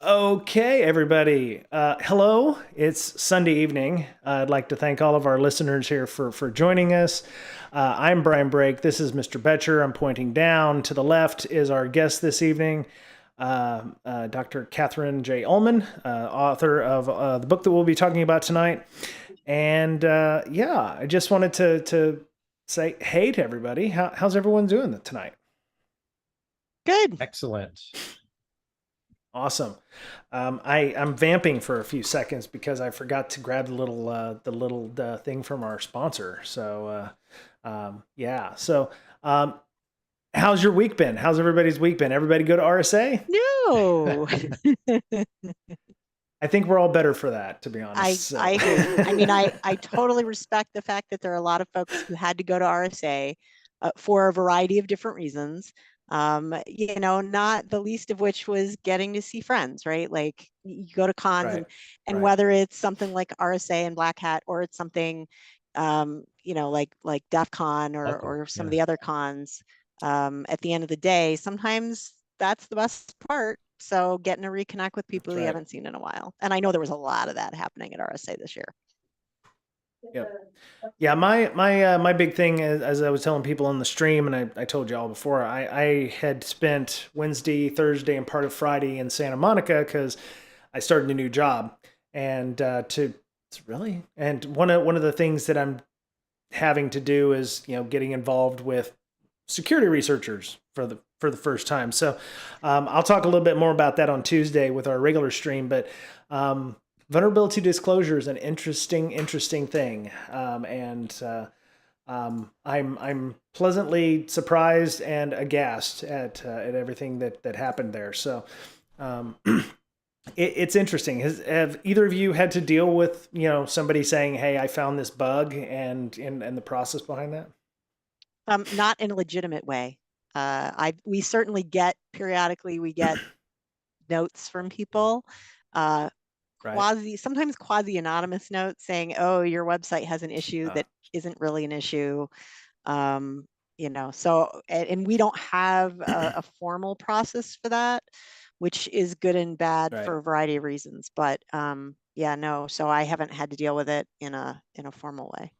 Okay, everybody. Hello. It's Sunday evening. I'd like to thank all of our listeners here for joining us. I'm Brian Brake. This is Mr. Betcher. I'm pointing down. To the left is our guest this evening, Dr. Catherine J. Ullman, author of the book that we'll be talking about tonight. And yeah, I just wanted to say hey to everybody. How's everyone doing tonight? Good. Excellent. Awesome. I'm vamping for a few seconds because I forgot to grab the little thing from our sponsor. So yeah. So how's your week been? How's everybody's week been? Everybody go to RSA? No, I think we're all better for that, to be honest. I So agree. I mean, I totally respect the fact that there are a lot of folks who had to go to RSA for a variety of different reasons. Not the least of which was getting to see friends, right? Like you go to cons right, and right, whether it's something like RSA and Black Hat or it's something like DEF CON Local. or some of Yeah. the other cons, at the end of the day, sometimes that's the best part. So getting to reconnect with people that's you right. haven't seen in a while. And I know there was a lot of that happening at RSA this year. Yep. Yeah, my big thing is, as I was telling people on the stream, and I told you all before, I had spent Wednesday, Thursday, and part of Friday in Santa Monica because I started a new job, and to it's really and one of the things that I'm having to do is getting involved with security researchers for the first time. So I'll talk a little bit more about that on Tuesday with our regular stream, but. Vulnerability disclosure is an interesting thing, and I'm pleasantly surprised and aghast at everything that happened there. So it's interesting. Have either of you had to deal with somebody saying, "Hey, I found this bug," and the process behind that? Not in a legitimate way. We certainly get periodically we get notes from people, uh, Right. sometimes quasi anonymous notes saying, "Oh, your website has an issue Uh, that isn't really an issue." Um, and we don't have a formal process for that, which is good and bad right. for a variety of reasons. But yeah, no. So I haven't had to deal with it in a formal way.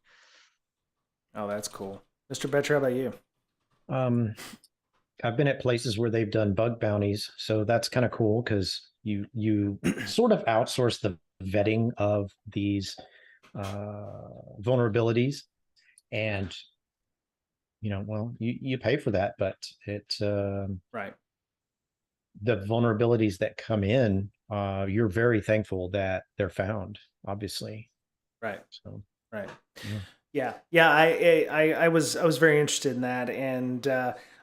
Oh, that's cool. Mr. Betcher, how about you? Um, I've been at places where they've done bug bounties, so that's kind of cool because you sort of outsource the vetting of these vulnerabilities, and well, you pay for that, but Right. the vulnerabilities that come in, you're very thankful that they're found, obviously. Right. So Right. yeah. Yeah. I was very interested in that, and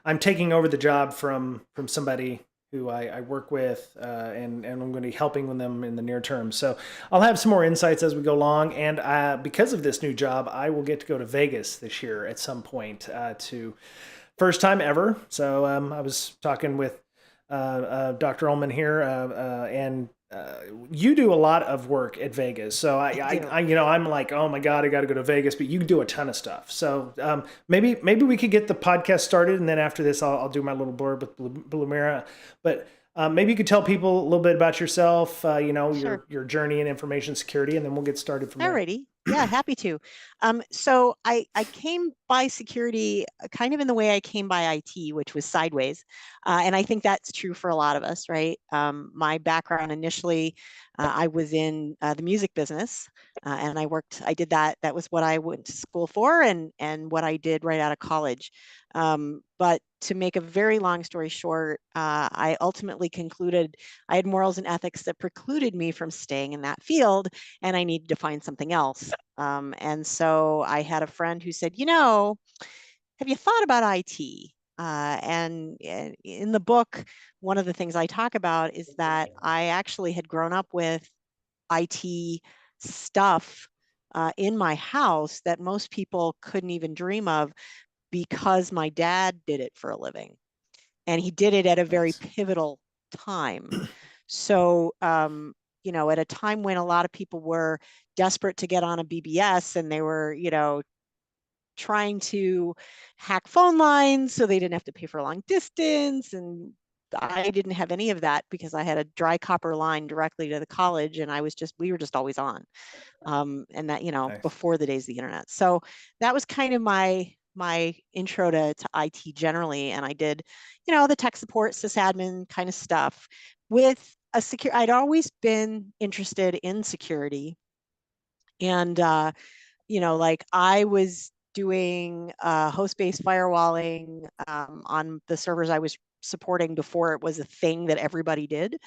I'm taking over the job from somebody who I work with, and I'm going to be helping with them in the near term. So I'll have some more insights as we go along, and because of this new job, I will get to go to Vegas this year at some point to first time ever. So I was talking with Dr. Ullman here, and you do a lot of work at Vegas. So I do. I'm like, oh my god, I got to go to Vegas. But you do a ton of stuff. So maybe we could get the podcast started, and then after this, I'll do my little blurb with Blue Mira. But maybe you could tell people a little bit about yourself, Sure. your journey in information security, and then we'll get started from there. Alrighty. Yeah, happy to. So I came by security kind of in the way I came by IT, which was sideways. And I think that's true for a lot of us, right? My background initially, I was in the music business, and I did that. That was what I went to school for and what I did right out of college. But to make a very long story short, I ultimately concluded I had morals and ethics that precluded me from staying in that field and I needed to find something else. And so I had a friend who said, have you thought about IT? And in the book, one of the things I talk about is that I actually had grown up with IT stuff in my house that most people couldn't even dream of because my dad did it for a living. And he did it at a very Nice. pivotal time. So, at a time when a lot of people were desperate to get on a BBS and they were, trying to hack phone lines so they didn't have to pay for a long distance and I didn't have any of that because I had a dry copper line directly to the college, and we were just always on. And that, Nice. before the days of the internet. So that was kind of my intro to IT generally. And I did, the tech support, sysadmin kind of stuff with I'd always been interested in security. And, like I was doing host-based firewalling on the servers I was supporting before it was a thing that everybody did.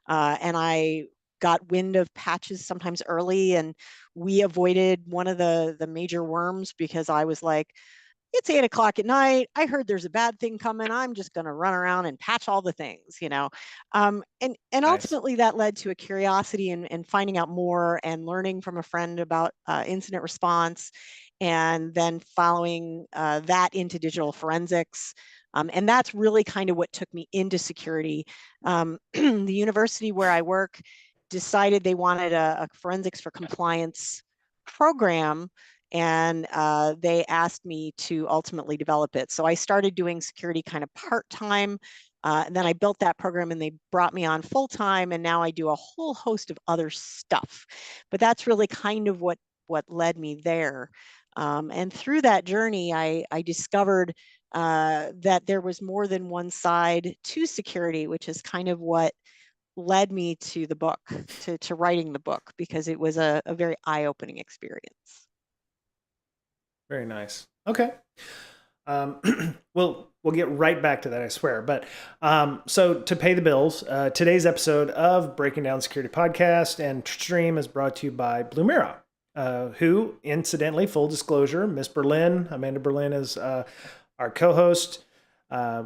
And I got wind of patches sometimes early, and we avoided one of the major worms because I was like, it's 8 o'clock at night. I heard there's a bad thing coming. I'm just going to run around and patch all the things. And Nice. ultimately that led to a curiosity and finding out more and learning from a friend about incident response, and then following that into digital forensics. And that's really kind of what took me into security. The university where I work decided they wanted a forensics for compliance program, and they asked me to ultimately develop it. So I started doing security kind of part-time, and then I built that program and they brought me on full-time, and now I do a whole host of other stuff. But that's really kind of what led me there. And through that journey, I discovered that there was more than one side to security, which is kind of what led me to the book, to writing the book, because it was a very eye-opening experience. Very nice. Okay. We'll get right back to that, I swear. But so to pay the bills, today's episode of Breaking Down Security Podcast and Stream is brought to you by Blue Mirror, who, incidentally, full disclosure, Miss Berlin, Amanda Berlin, is our co-host.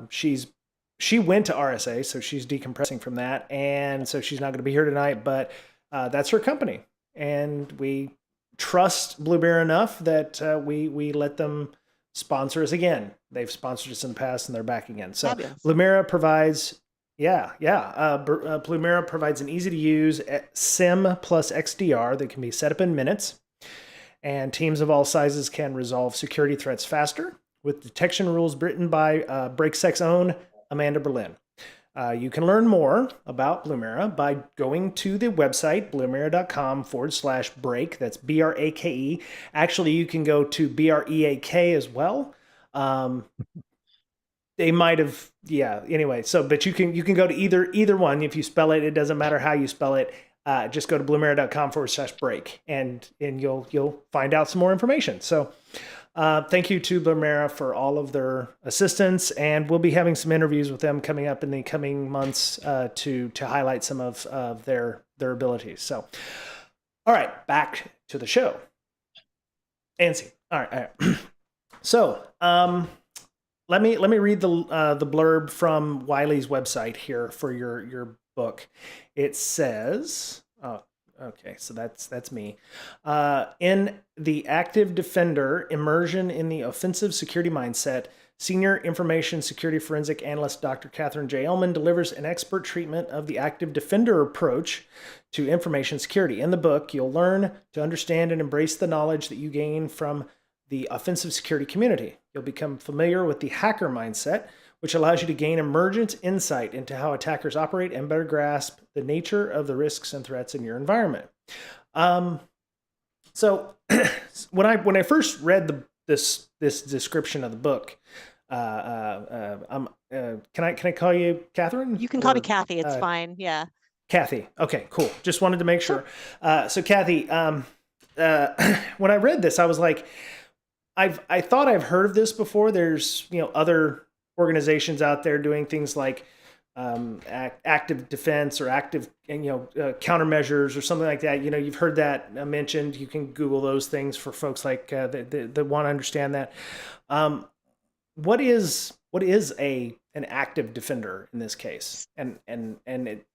She went to RSA, so she's decompressing from that, and so she's not going to be here tonight. But that's her company, and we trust Blue Mirror enough that we let them sponsor us again. They've sponsored us in the past, and they're back again. So Fabulous. Blue Mirror provides, Blue Mirror provides an easy to use SIM plus XDR that can be set up in minutes, and teams of all sizes can resolve security threats faster with detection rules written by BreakSec's own Amanda Berlin. You can learn more about Blue Mirror by going to the website, bluemirror.com/break. That's BRAKE. Actually, you can go to BREAK as well. They might have, anyway. So, but you can go to either one. If you spell it, it doesn't matter how you spell it. Just go to bluemirror.com/break, and you'll find out some more information. So, thank you to Blue Mirror for all of their assistance, and we'll be having some interviews with them coming up in the coming months to highlight some of their abilities. So, all right, back to the show. Ansi, all right. So, let me read the blurb from Wiley's website here for your book. It says, okay, so that's me. In The Active Defender, Immersion in the Offensive Security Mindset, Senior Information Security Forensic Analyst Dr. Catherine J. Ullman delivers an expert treatment of the Active Defender approach to information security. In the book, you'll learn to understand and embrace the knowledge that you gain from the offensive security community. You'll become familiar with the hacker mindset, which allows you to gain emergent insight into how attackers operate and better grasp the nature of the risks and threats in your environment. So when I first read this description of the book, can I call you Catherine? You can call me Kathy. It's fine. Yeah. Kathy. Okay, cool. Just wanted to make sure. So Kathy, when I read this, I was like, I thought I've heard of this before. There's other organizations out there doing things like active defense or active countermeasures or something like that. You've heard that mentioned. You can Google those things for folks like that want to understand that. What is an active defender in this case? And it,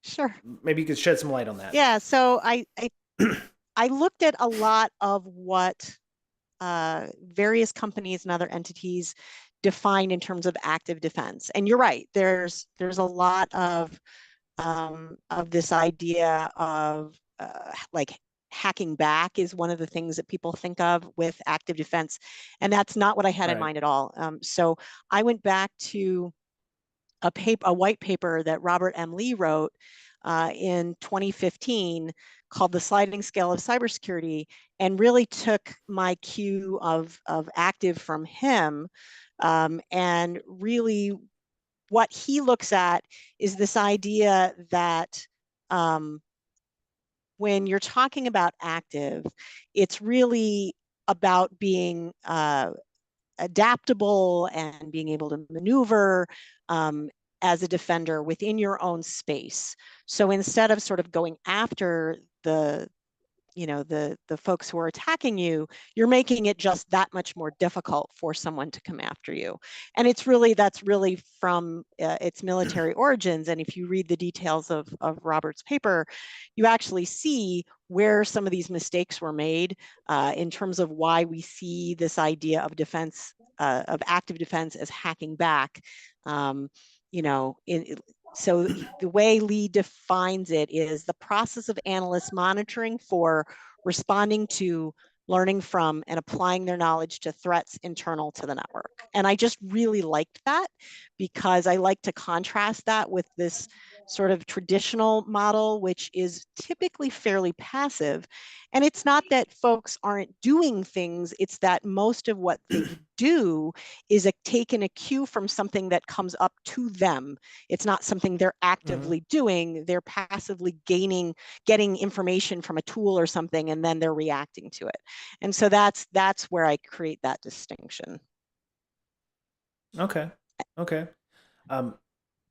Sure. Maybe you could shed some light on that. Yeah. So I looked at a lot of what various companies and other entities define in terms of active defense. And you're right. There's a lot of this idea of like hacking back is one of the things that people think of with active defense, and that's not what I had in mind at all. So I went back to a white paper that Robert M. Lee wrote in 2015 called The Sliding Scale of Cybersecurity, and really took my cue of active from him. And really what he looks at is this idea that when you're talking about active, it's really about being adaptable and being able to maneuver as a defender within your own space. So instead of sort of going after the the folks who are attacking you, you're making it just that much more difficult for someone to come after you. And that's really from its military origins. And if you read the details of Robert's paper, you actually see where some of these mistakes were made in terms of why we see this idea of defense, of active defense, as hacking back. You know, so the way Lee defines it is the process of analysts monitoring for, responding to, learning from, and applying their knowledge to threats internal to the network. And I just really liked that, because I like to contrast that with this sort of traditional model, which is typically fairly passive. And it's not that folks aren't doing things, it's that most of what they do is taking a cue from something that comes up to them. It's not something they're actively doing, they're passively getting information from a tool or something, and then they're reacting to it. And so that's where I create that distinction. Okay. Okay. Um,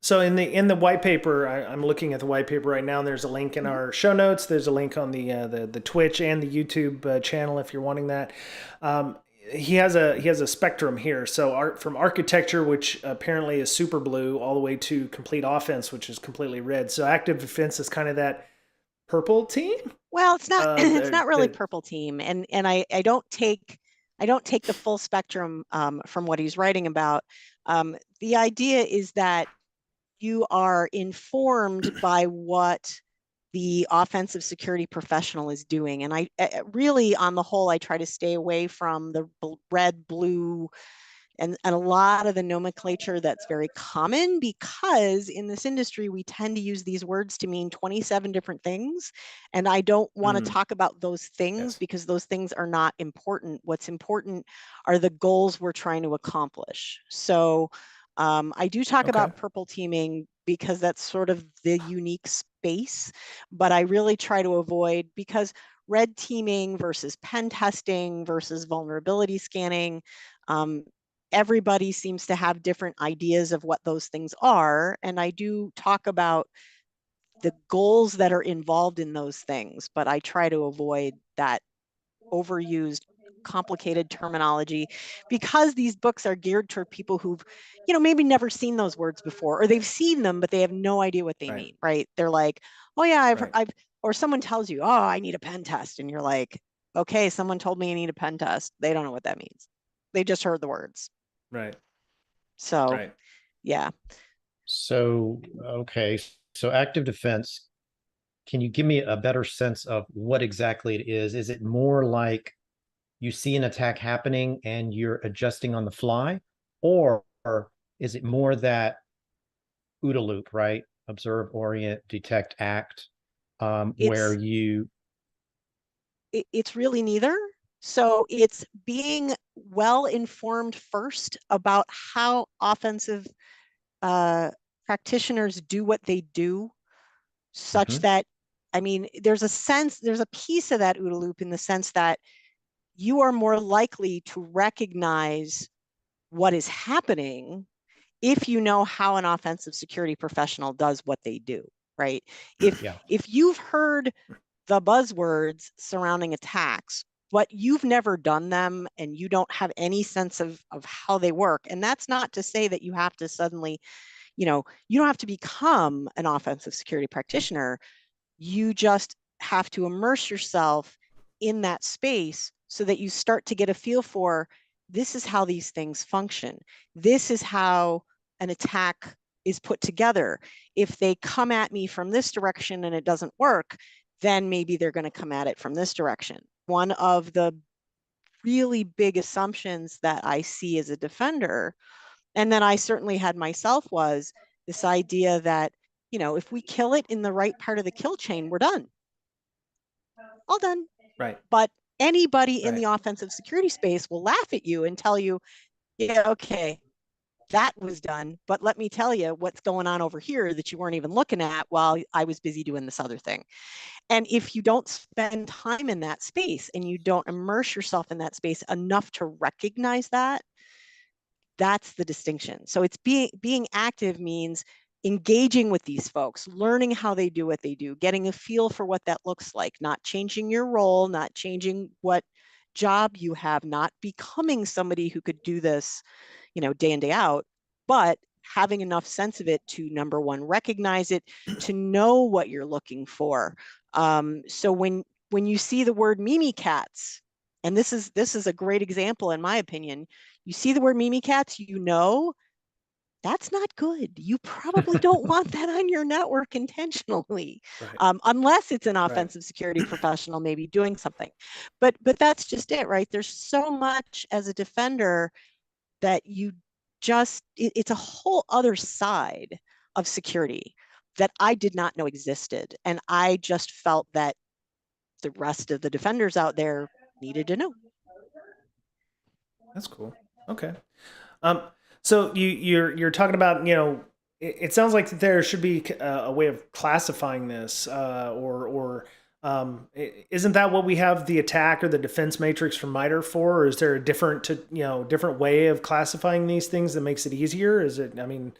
so in the white paper, I'm looking at the white paper right now. And there's a link in our show notes. There's a link on the Twitch and the YouTube channel if you're wanting that. He has a spectrum here. So from architecture, which apparently is super blue, all the way to complete offense, which is completely red. So active defense is kind of that purple team. Well, it's not it's not really purple team, and I don't take the full spectrum from what he's writing about. The idea is that you are informed by what the offensive security professional is doing. And I really, on the whole, I try to stay away from the red, blue, and a lot of the nomenclature that's very common, because in this industry, we tend to use these words to mean 27 different things. And I don't want to talk about those things because those things are not important. What's important are the goals we're trying to accomplish. So I do talk about purple teaming because that's sort of the unique space, but I really try to avoid, because red teaming versus pen testing versus vulnerability scanning, everybody seems to have different ideas of what those things are. And I do talk about the goals that are involved in those things, but I try to avoid that overused, complicated terminology, because these books are geared toward people who've, maybe never seen those words before, or they've seen them, but they have no idea what they mean, right? They're like, oh yeah, I've, or someone tells you, oh, I need a pen test. And you're like, okay, someone told me I need a pen test. They don't know what that means. They just heard the words. Right. So, yeah. So, okay. So active defense, can you give me a better sense of what exactly it is? Is it more like you see an attack happening and you're adjusting on the fly? Or is it more that OODA loop, right? Observe, orient, detect, act, where you... It's really neither. So it's being well informed first about how offensive practitioners do what they do, such that, I mean, there's a piece of that OODA loop in the sense that you are more likely to recognize what is happening if you know how an offensive security professional does what they do, right? If you've heard the buzzwords surrounding attacks, but you've never done them and you don't have any sense of how they work. And that's not to say that you have to suddenly, you don't have to become an offensive security practitioner. You just have to immerse yourself in that space so that you start to get a feel for, this is how these things function. This is how an attack is put together. If they come at me from this direction and it doesn't work, then maybe they're going to come at it from this direction. One of the really big assumptions that I see as a defender, and then I certainly had myself, was This idea that, if we kill it in the right part of the kill chain, we're done. All done. Right. But anybody in Right. the offensive security space will laugh at you and tell you, yeah, okay, that was done. But let me tell you what's going on over here that you weren't even looking at while I was busy doing this other thing. And if you don't spend time in that space and you don't immerse yourself in that space enough to recognize that, that's the distinction. So it's being active means engaging with these folks, learning how they do what they do, getting a feel for what that looks like, not changing your role, not changing what job you have, not becoming somebody who could do this, day in, day out, but having enough sense of it to, number one, recognize it, to know what you're looking for. So when you see the word Mimi cats, and this is a great example, in my opinion, you see the word Mimi cats, that's not good. You probably don't want that on your network intentionally, Right. unless it's an Right. offensive security professional maybe doing something. But that's just it, right? There's so much as a defender that it's a whole other side of security that I did not know existed. And I just felt that the rest of the defenders out there needed to know. That's cool. Okay. Um, so you're talking about, it sounds like there should be a way of classifying this, or isn't that what we have the attack or the defense matrix from MITRE for? Or is there a different way of classifying these things that makes it easier? Is it, I mean,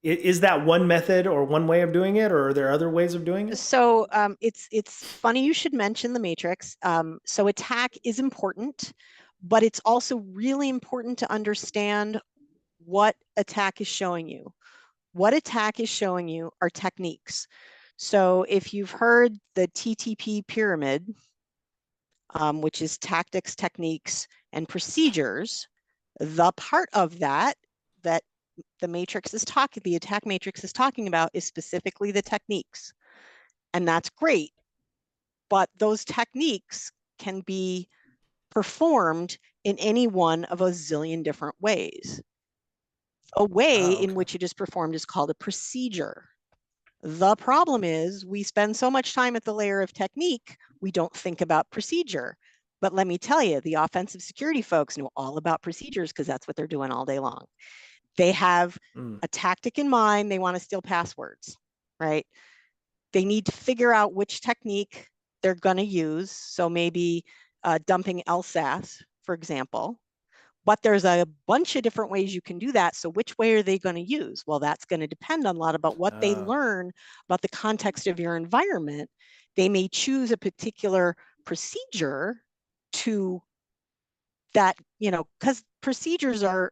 is that one method or one way of doing it, or are there other ways of doing it? So it's funny you should mention the matrix. So attack is important, but it's also really important to understand what attack is showing you. What attack is showing you are techniques. So if you've heard the TTP pyramid, which is tactics, techniques, and procedures, the part of that the attack matrix is talking about is specifically the techniques. And that's great. But those techniques can be performed in any one of a zillion different ways. A way in Okay. which it is performed is called a procedure. The problem is we spend so much time at the layer of technique, we don't think about procedure. But let me tell you, the offensive security folks know all about procedures because that's what they're doing all day long. They have Mm. a tactic in mind. They want to steal passwords, right? They need to figure out which technique they're going to use. So maybe dumping LSAS, for example. But there's a bunch of different ways you can do that. So which way are they going to use? Well, that's going to depend on a lot about what they learn about the context of your environment. They may choose a particular procedure to that, because procedures are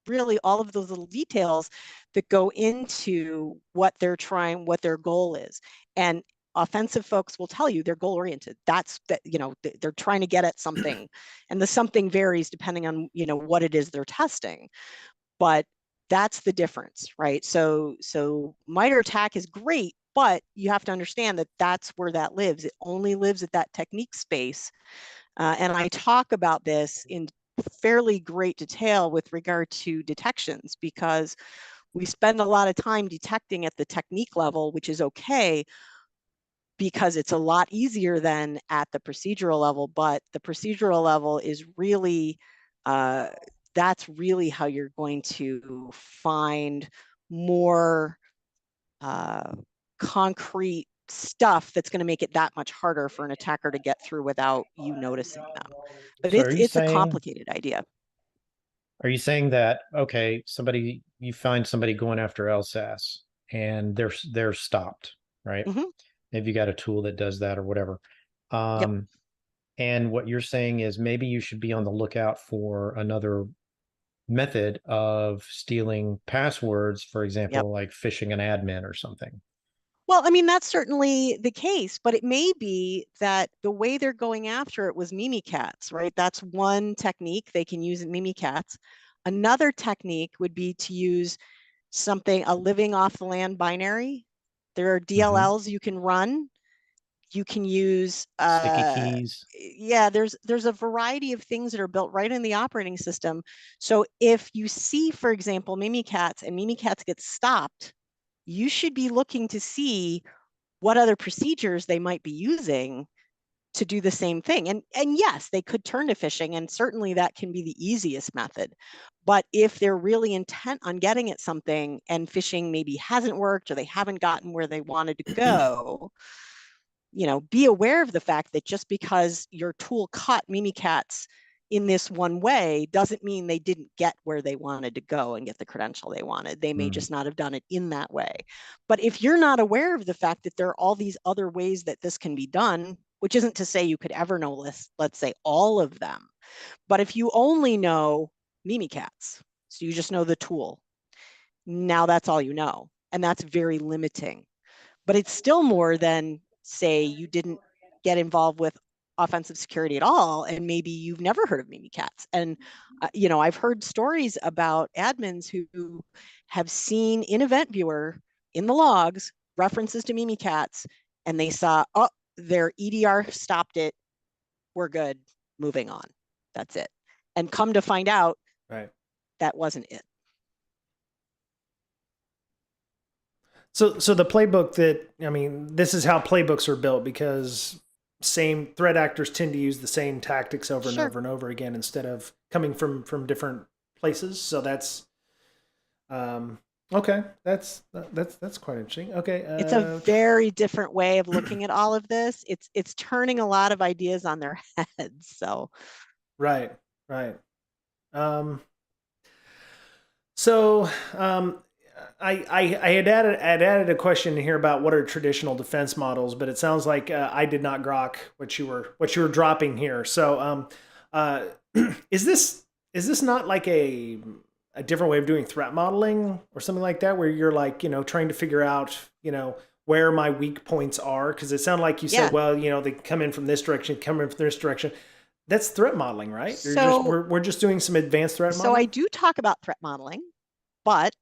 really all of those little details that go into what their goal is. And offensive folks will tell you they're goal oriented. That's that, they're trying to get at something, and the something varies depending on, what it is they're testing. But that's the difference, right? So MITRE attack is great, but you have to understand that that's where that lives. It only lives at that technique space. And I talk about this in fairly great detail with regard to detections, because we spend a lot of time detecting at the technique level, which is okay because it's a lot easier than at the procedural level. But the procedural level is really, that's really how you're going to find more concrete stuff that's going to make it that much harder for an attacker to get through without you noticing them. But So it's a complicated idea. are you saying that, okay, you find somebody going after LSAS and they're stopped, right? Mm-hmm. Maybe you got a tool that does that or whatever. Yep. And what you're saying is maybe you should be on the lookout for another method of stealing passwords, for Yep. example, like phishing an admin or something. Well, I mean, that's certainly the case, but it may be that the way they're going after it was Mimikatz, right? That's one technique they can use in Mimikatz. Another technique would be to use a living off the land binary. There are Mhm. DLLs you can run. You can use Sticky keys. yeah, there's a variety of things that are built right in the operating system. So if you see, for example, Mimikatz and Mimikatz gets stopped, you should be looking to see what other procedures they might be using to do the same thing. And yes, they could turn to phishing, and certainly that can be the easiest method. But if they're really intent on getting at something and phishing maybe hasn't worked or they haven't gotten where they wanted to go, be aware of the fact that just because your tool caught Mimikatz in this one way doesn't mean they didn't get where they wanted to go and get the credential they wanted. They may just not have done it in that way. But if you're not aware of the fact that there are all these other ways that this can be done, which isn't to say you could ever know, let's say all of them, but if you only know Mimikatz, so you just know the tool, now that's all you know, and that's very limiting. But it's still more than, say, you didn't get involved with offensive security at all, and maybe you've never heard of Mimikatz. And I've heard stories about admins who have seen in Event Viewer in the logs references to Mimikatz, and they saw, oh, their EDR stopped it. We're good. Moving on. That's it. And come to find out, Right. that wasn't it. So the playbook this is how playbooks are built, because same threat actors tend to use the same tactics over and over and over again instead of coming from different places. So that's okay. That's quite interesting. Okay. It's a very different way of looking at all of this. It's turning a lot of ideas on their heads. So right. So I had added a question here about what are traditional defense models, but it sounds like I did not grok what you were dropping here. So is this not like a different way of doing threat modeling or something like that, where you're like, trying to figure out, where my weak points are? Because it sounded like you said, well, they come in from this direction, come in from this direction. That's threat modeling, right? We're just doing some advanced threat modeling. So I do talk about threat modeling, but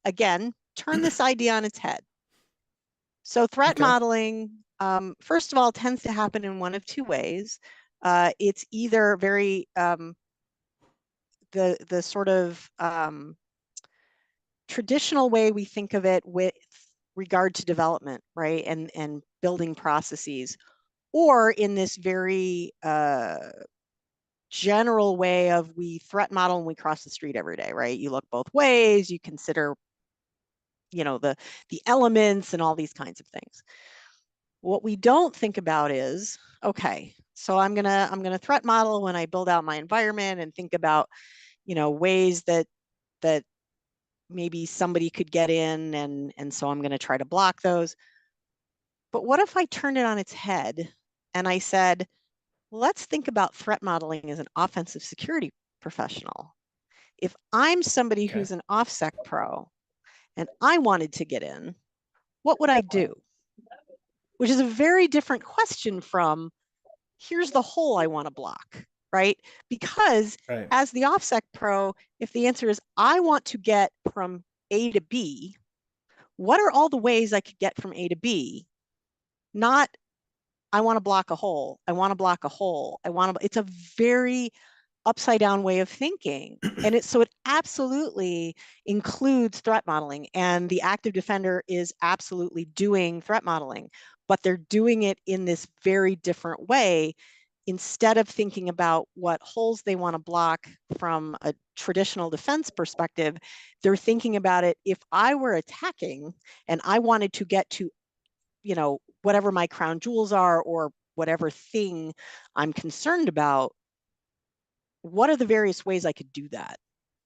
again, turn this idea on its head. So threat modeling, first of all, tends to happen in one of two ways. It's either very the sort of traditional way we think of it with regard to development, right, and building processes, or in this very general way of we threat model and we cross the street every day, right? You look both ways, you consider, the elements and all these kinds of things. What we don't think about is, okay, so I'm gonna threat model when I build out my environment and think about, ways that maybe somebody could get in, and so I'm gonna try to block those. But what if I turned it on its head and I said, let's think about threat modeling as an offensive security professional. If I'm somebody who's an OffSec pro and I wanted to get in, what would I do? Which is a very different question from, here's the hole I want to block, right? Because as the OffSec pro, if the answer is, I want to get from A to B, what are all the ways I could get from A to B? Not, I want to block a hole. I want to block a hole. It's a very upside down way of thinking. And so it absolutely includes threat modeling, and the active defender is absolutely doing threat modeling, but they're doing it in this very different way. Instead of thinking about what holes they want to block from a traditional defense perspective, they're thinking about it, if I were attacking and I wanted to get to, whatever my crown jewels are or whatever thing I'm concerned about, what are the various ways I could do that?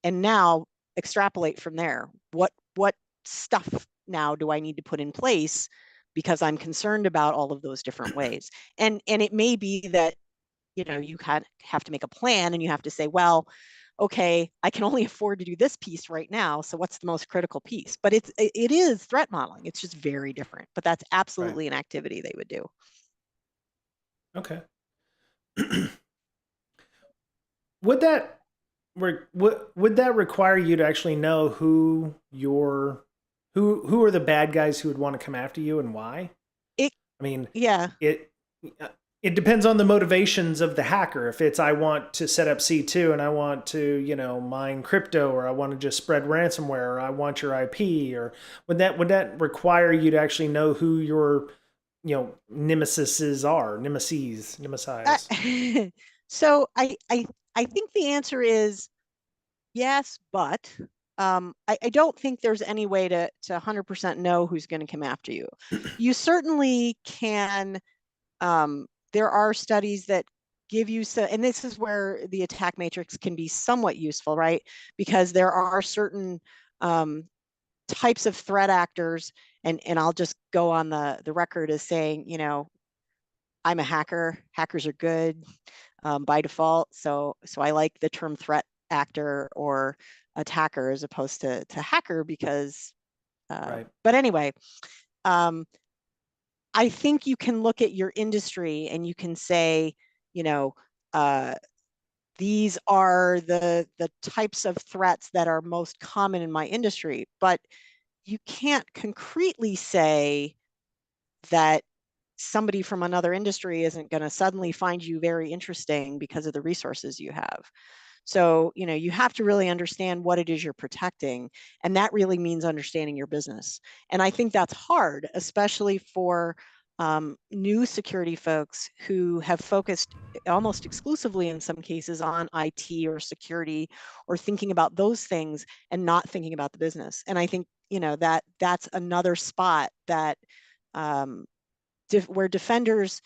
And now extrapolate from there. What stuff now do I need to put in place because I'm concerned about all of those different ways? And it may be that, you have to make a plan, and you have to say, well, okay, I can only afford to do this piece right now, so what's the most critical piece? But it is threat modeling. It's just very different, but that's absolutely an activity they would do. Okay. Would that require you to actually know who are the bad guys who would want to come after you and why? I mean, Yeah. it it depends on the motivations of the hacker. If it's I want to set up C2 and I want to, mine crypto, or I want to just spread ransomware, or I want your IP, or would that require you to actually know who your Uh, nemesis? so I think the answer is yes, but I don't think there's any way to 100% know who's going to come after you. You certainly can. There are studies that give you so, and this is where the attack matrix can be somewhat useful, right? Because there are certain um, types of threat actors, and I'll just go on the record as saying, I'm a hacker. Hackers are good by default. So I like the term threat actor or attacker as opposed to hacker because, Right. but anyway, um, I think you can look at your industry and you can say, you know, uh, these are the types of threats that are most common in my industry, but you can't concretely say that somebody from another industry isn't going to suddenly find you very interesting because of the resources you have. So, you have to really understand what it is you're protecting. And that really means understanding your business. And I think that's hard, especially for new security folks who have focused almost exclusively in some cases on IT or security or thinking about those things and not thinking about the business. And I think, that's another spot that um, where defenders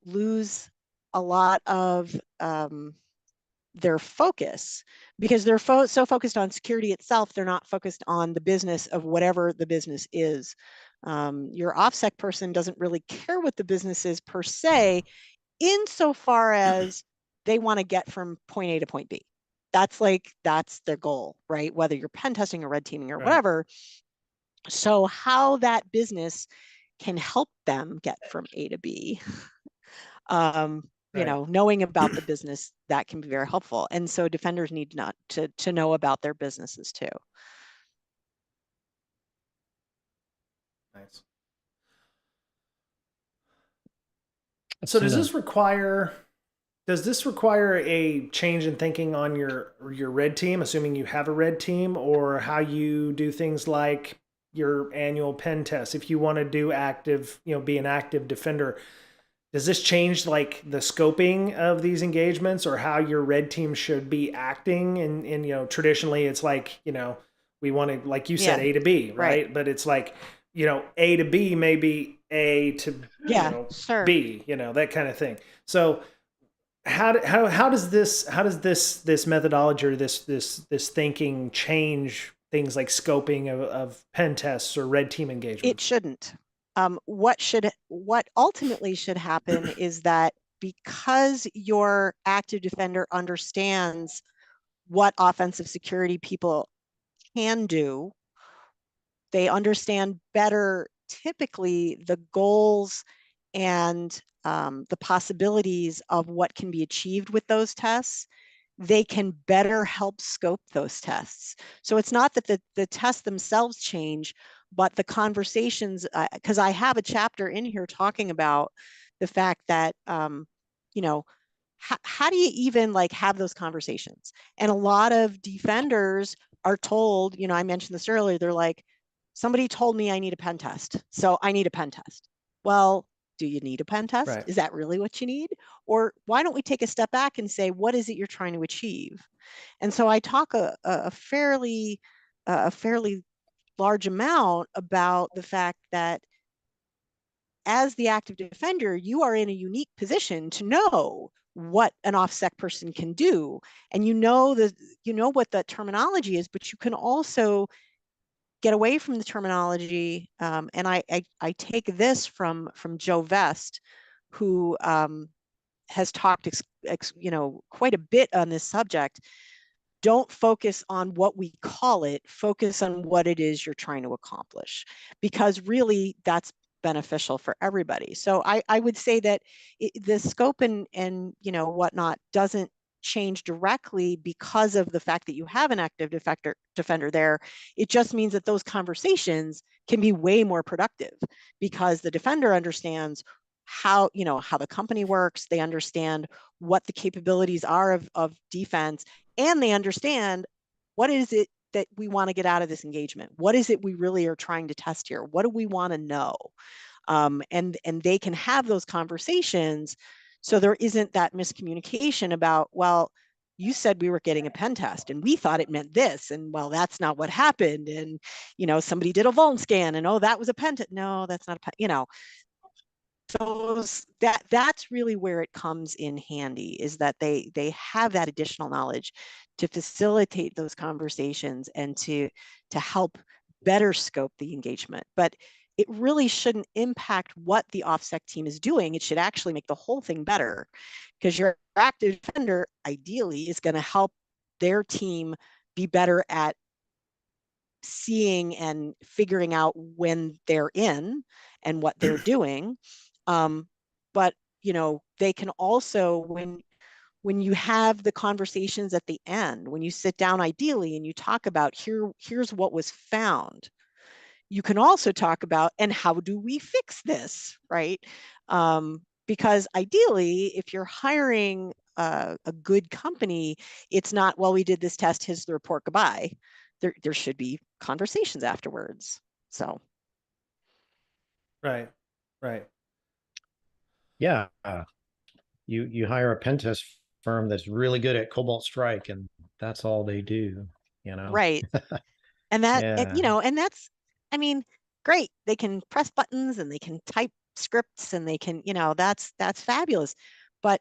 lose a lot of their focus because they're so focused on security itself, they're not focused on the business of whatever the business is. Your OffSec person doesn't really care what the business is per se, insofar as they want to get from point A to point B. That's their goal, right? Whether you're pen testing or red teaming or Right. whatever. So how that business can help them get from A to B, Right. knowing about the business, that can be very helpful. And so defenders need not to know about their businesses too. Nice. I've So seen does a this require a change in thinking on your red team, assuming you have a red team, or how you do things like your annual pen test? If you want to do active, be an active defender, does this change like the scoping of these engagements or how your red team should be acting? And traditionally it's like, we want to, like you said, Yeah, A to B, right. right? But it's like, A to B may be A to, Yeah, sure. B, that kind of thing. So how does this methodology or this thinking change things like scoping of pen tests or red team It engagements? shouldn't. What ultimately should happen is that because your active defender understands what offensive security people can do, they understand better typically the goals and the possibilities of what can be achieved with those tests. They can better help scope those tests. So it's not that the tests themselves change, but the conversations, because I have a chapter in here talking about the fact that, how do you even like have those conversations? And a lot of defenders are told, I mentioned this earlier, they're like, somebody told me I need a pen test, so I need a pen test. Well, do you need a pen test? Right. Is that really what you need? Or why don't we take a step back and say, what is it you're trying to achieve? And so I talk a fairly large amount about the fact that as the active defender, you are in a unique position to know what an OffSec person can do. And what the terminology is, but you can also get away from the terminology. And I take this from Joe Vest, who has talked quite a bit on this subject. Don't focus on what we call it, focus on what it is you're trying to accomplish, because really that's beneficial for everybody. So I would say that the scope and whatnot doesn't change directly because of the fact that you have an active defender there. It just means that those conversations can be way more productive because the defender understands how, you know, how the company works. They understand what the capabilities are of defense, and they understand what is it that we want to get out of this engagement. What is it we really are trying to test here? What do we want to know? And they can have those conversations, so there isn't that miscommunication about, well, you said we were getting a pen test and we thought it meant this, and well, that's not what happened. And you know, somebody did a vuln scan and oh, that was a pen test. No, that's not a pen, you know. That's really where it comes in handy, is that they have that additional knowledge to facilitate those conversations and to help better scope the engagement. But it really shouldn't impact what the OffSec team is doing. It should actually make the whole thing better, because your active defender ideally is going to help their team be better at seeing and figuring out when they're in and what they're doing. But you know, they can also, when you have the conversations at the end, when you sit down ideally and you talk about here's what was found, you can also talk about, and how do we fix this, right? Because ideally, if you're hiring a good company, it's not, well, we did this test, here's the report, goodbye. There should be conversations afterwards. So. Right. Right. Yeah. You hire a pen test firm that's really good at Cobalt Strike, and that's all they do, you know? Right. And that, Yeah, you know, and that's, I mean, great. They can press buttons and they can type scripts and they can, you know, that's fabulous. But,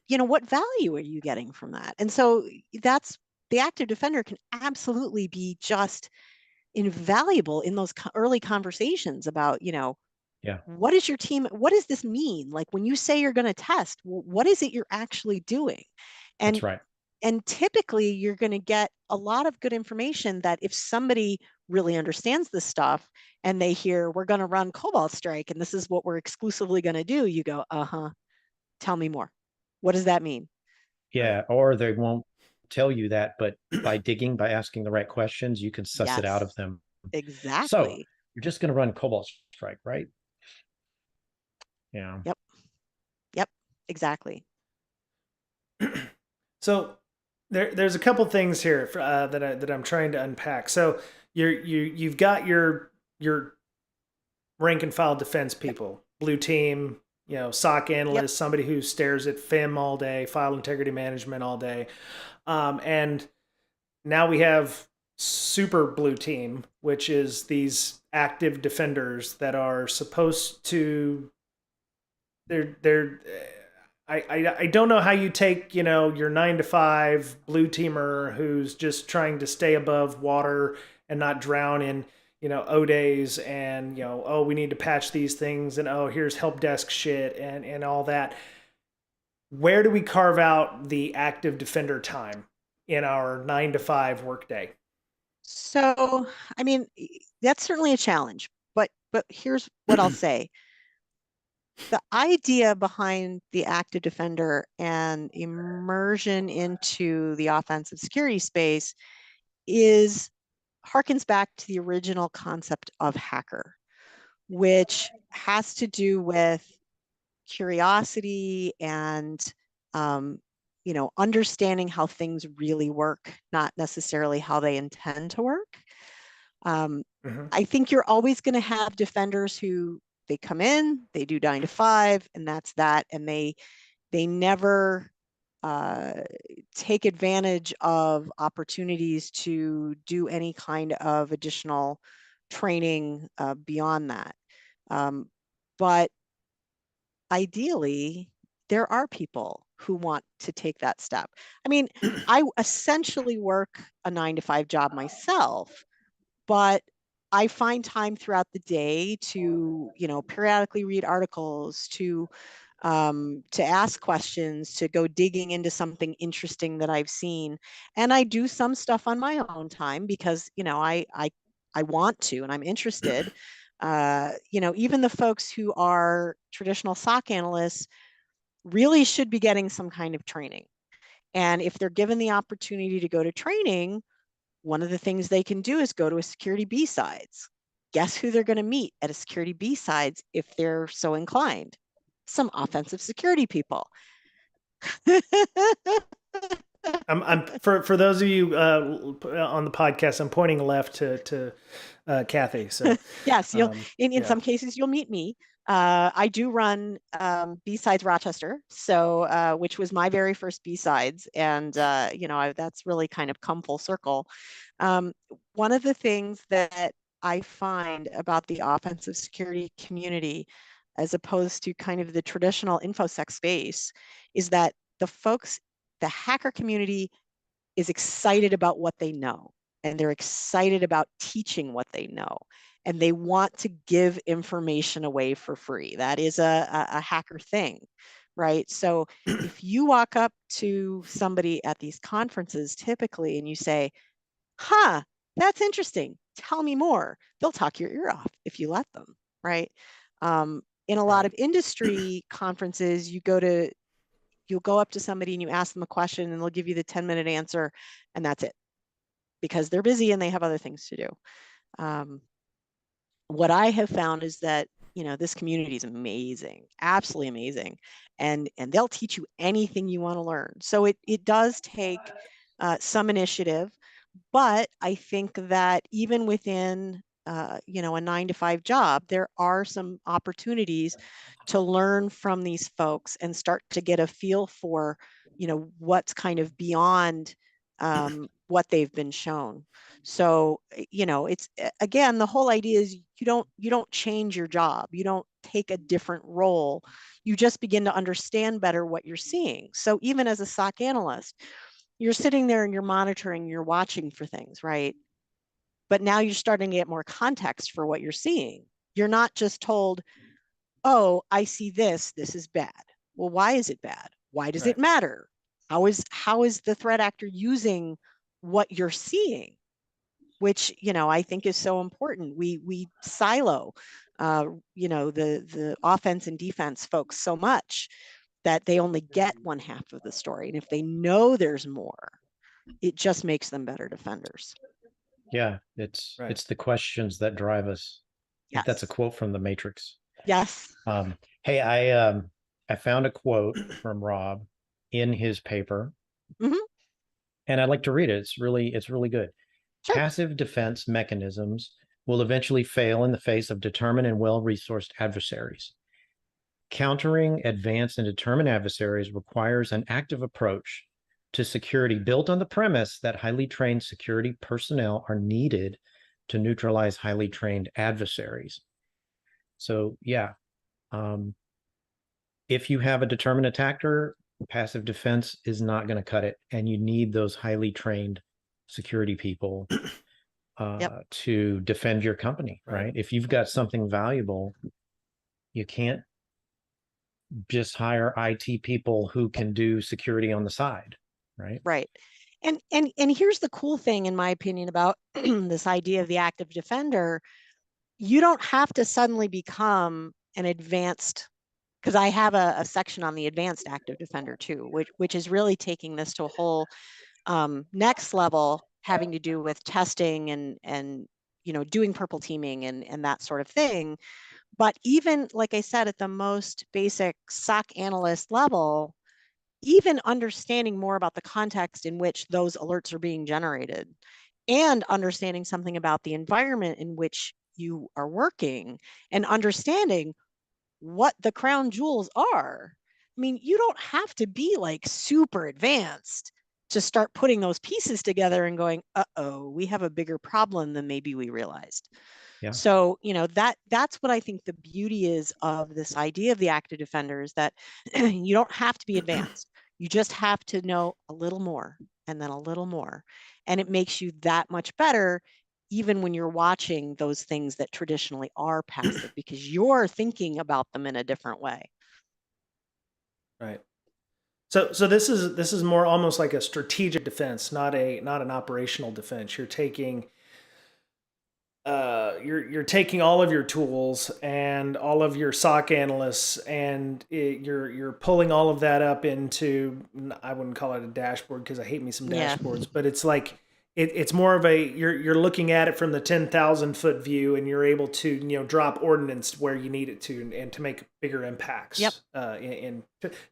you know, what value are you getting from that? And so that's, the active defender can absolutely be just invaluable in those early conversations about, you know, yeah, what is your team, what does this mean? Like when you say you're going to test, what is it you're actually doing? that's And right. typically you're going to get a lot of good information that if somebody really understands this stuff and they hear we're going to run Cobalt Strike and this is what we're exclusively going to do, you go, uh-huh, tell me more. What does that mean? Right. Yeah, or they won't tell you that, but by digging, by asking the right questions, you can suss it out Yes, of them. So exactly. you're just going to run Cobalt Strike, right? Yeah. Yep. Yep. Exactly. So there's a couple things here that I'm trying to unpack. So you've got your rank and file defense people, blue team, you know, SOC Yep. analyst, somebody who stares at FIM all day, file integrity management all day, and now we have super blue team, which is these active defenders that are supposed to, they're I don't know how you take, you know, your 9 to 5 blue teamer who's just trying to stay above water and not drown in, you know, O days and, you know, oh, we need to patch these things and oh, here's help desk shit and all that. Where do we carve out the active defender time in our 9 to 5 workday? So, I mean, that's certainly a challenge, but here's what I'll say. The idea behind the active defender and immersion into the offensive security space is harkens back to the original concept of hacker, which has to do with curiosity and you know, understanding how things really work, not necessarily how they intend to work. Mm-hmm. I think you're always going to have defenders who they come in, they do 9 to 5, and that's that, and they never uh, take advantage of opportunities to do any kind of additional training beyond that. But ideally, there are people who want to take that step. I mean, I essentially work a 9 to 5 job myself, but I find time throughout the day to, you know, periodically read articles, to ask questions, to go digging into something interesting that I've seen. And I do some stuff on my own time because, you know, I want to and I'm interested. You know, even the folks who are traditional SOC analysts really should be getting some kind of training. And if they're given the opportunity to go to training, one of the things they can do is go to a security B-sides. Guess who they're going to meet at a security B-sides if they're so inclined? Some offensive security people. I'm for those of you on the podcast, I'm pointing left to Kathy. So Yes, you'll in yeah. some cases you'll meet me. I do run B-sides Rochester, so which was my very first B-sides, and that's really kind of come full circle. One of the things that I find about the offensive security community, as opposed to kind of the traditional infosec space, is that the hacker community is excited about what they know, and they're excited about teaching what they know, and they want to give information away for free. That is a hacker thing, right? So if you walk up to somebody at these conferences typically and you say, huh, that's interesting, tell me more, they'll talk your ear off if you let them, right? In a lot of industry conferences, you'll go up to somebody and you ask them a question and they'll give you the 10-minute answer, and that's it, because they're busy and they have other things to do. What I have found is that, this community is amazing, absolutely amazing. And they'll teach you anything you want to learn. So it does take some initiative, but I think that even within a 9-to-5 job, there are some opportunities to learn from these folks and start to get a feel for, what's kind of beyond what they've been shown. So, it's again, the whole idea is you don't change your job, you don't take a different role, you just begin to understand better what you're seeing. So even as a SOC analyst, you're sitting there and you're monitoring, you're watching for things, right? But now you're starting to get more context for what you're seeing. You're not just told, oh, I see this is bad. Well, why is it bad? Why does it matter? How is the threat actor using what you're seeing? Which, I think is so important. We silo, the offense and defense folks so much that they only get one half of the story. And if they know there's more, it just makes them better defenders. Yeah, it's the questions that drive us. I think that's a Yes. quote from The Matrix. Yes. Hey, I found a quote from Rob in his paper, Mhm. and I'd like to read it. It's really good. Sure. Passive defense mechanisms will eventually fail in the face of determined and well-resourced adversaries. Countering advanced and determined adversaries requires an active approach to security built on the premise that highly trained security personnel are needed to neutralize highly trained adversaries. So yeah, if you have a determined attacker, passive defense is not going to cut it, and you need those highly trained security people to defend your company, right? If you've got something valuable, you can't just hire IT people who can do security on the side, right? Right. And here's the cool thing, in my opinion, about this idea of the active defender. You don't have to suddenly become an advanced, because I have a section on the advanced active defender too, which is really taking this to a whole next level, having to do with testing and doing purple teaming and that sort of thing. But even, like I said, at the most basic SOC analyst level, even understanding more about the context in which those alerts are being generated and understanding something about the environment in which you are working and understanding what the crown jewels are. I mean, you don't have to be like super advanced to start putting those pieces together and going, uh-oh, we have a bigger problem than maybe we realized. Yeah. So, that's what I think the beauty is of this idea of the active defender, is that you don't have to be advanced. You just have to know a little more and then a little more. And it makes you that much better, even when you're watching those things that traditionally are passive, because you're thinking about them in a different way. Right. So this is more almost like a strategic defense, not an operational defense. You're taking you're taking all of your tools and all of your SOC analysts, and you're pulling all of that up into, I wouldn't call it a dashboard because I hate me some Yeah. dashboards, but it's like it's more of a, you're looking at it from the 10,000-foot view, and you're able to, drop ordnance where you need it to, and to make bigger impacts. Yep.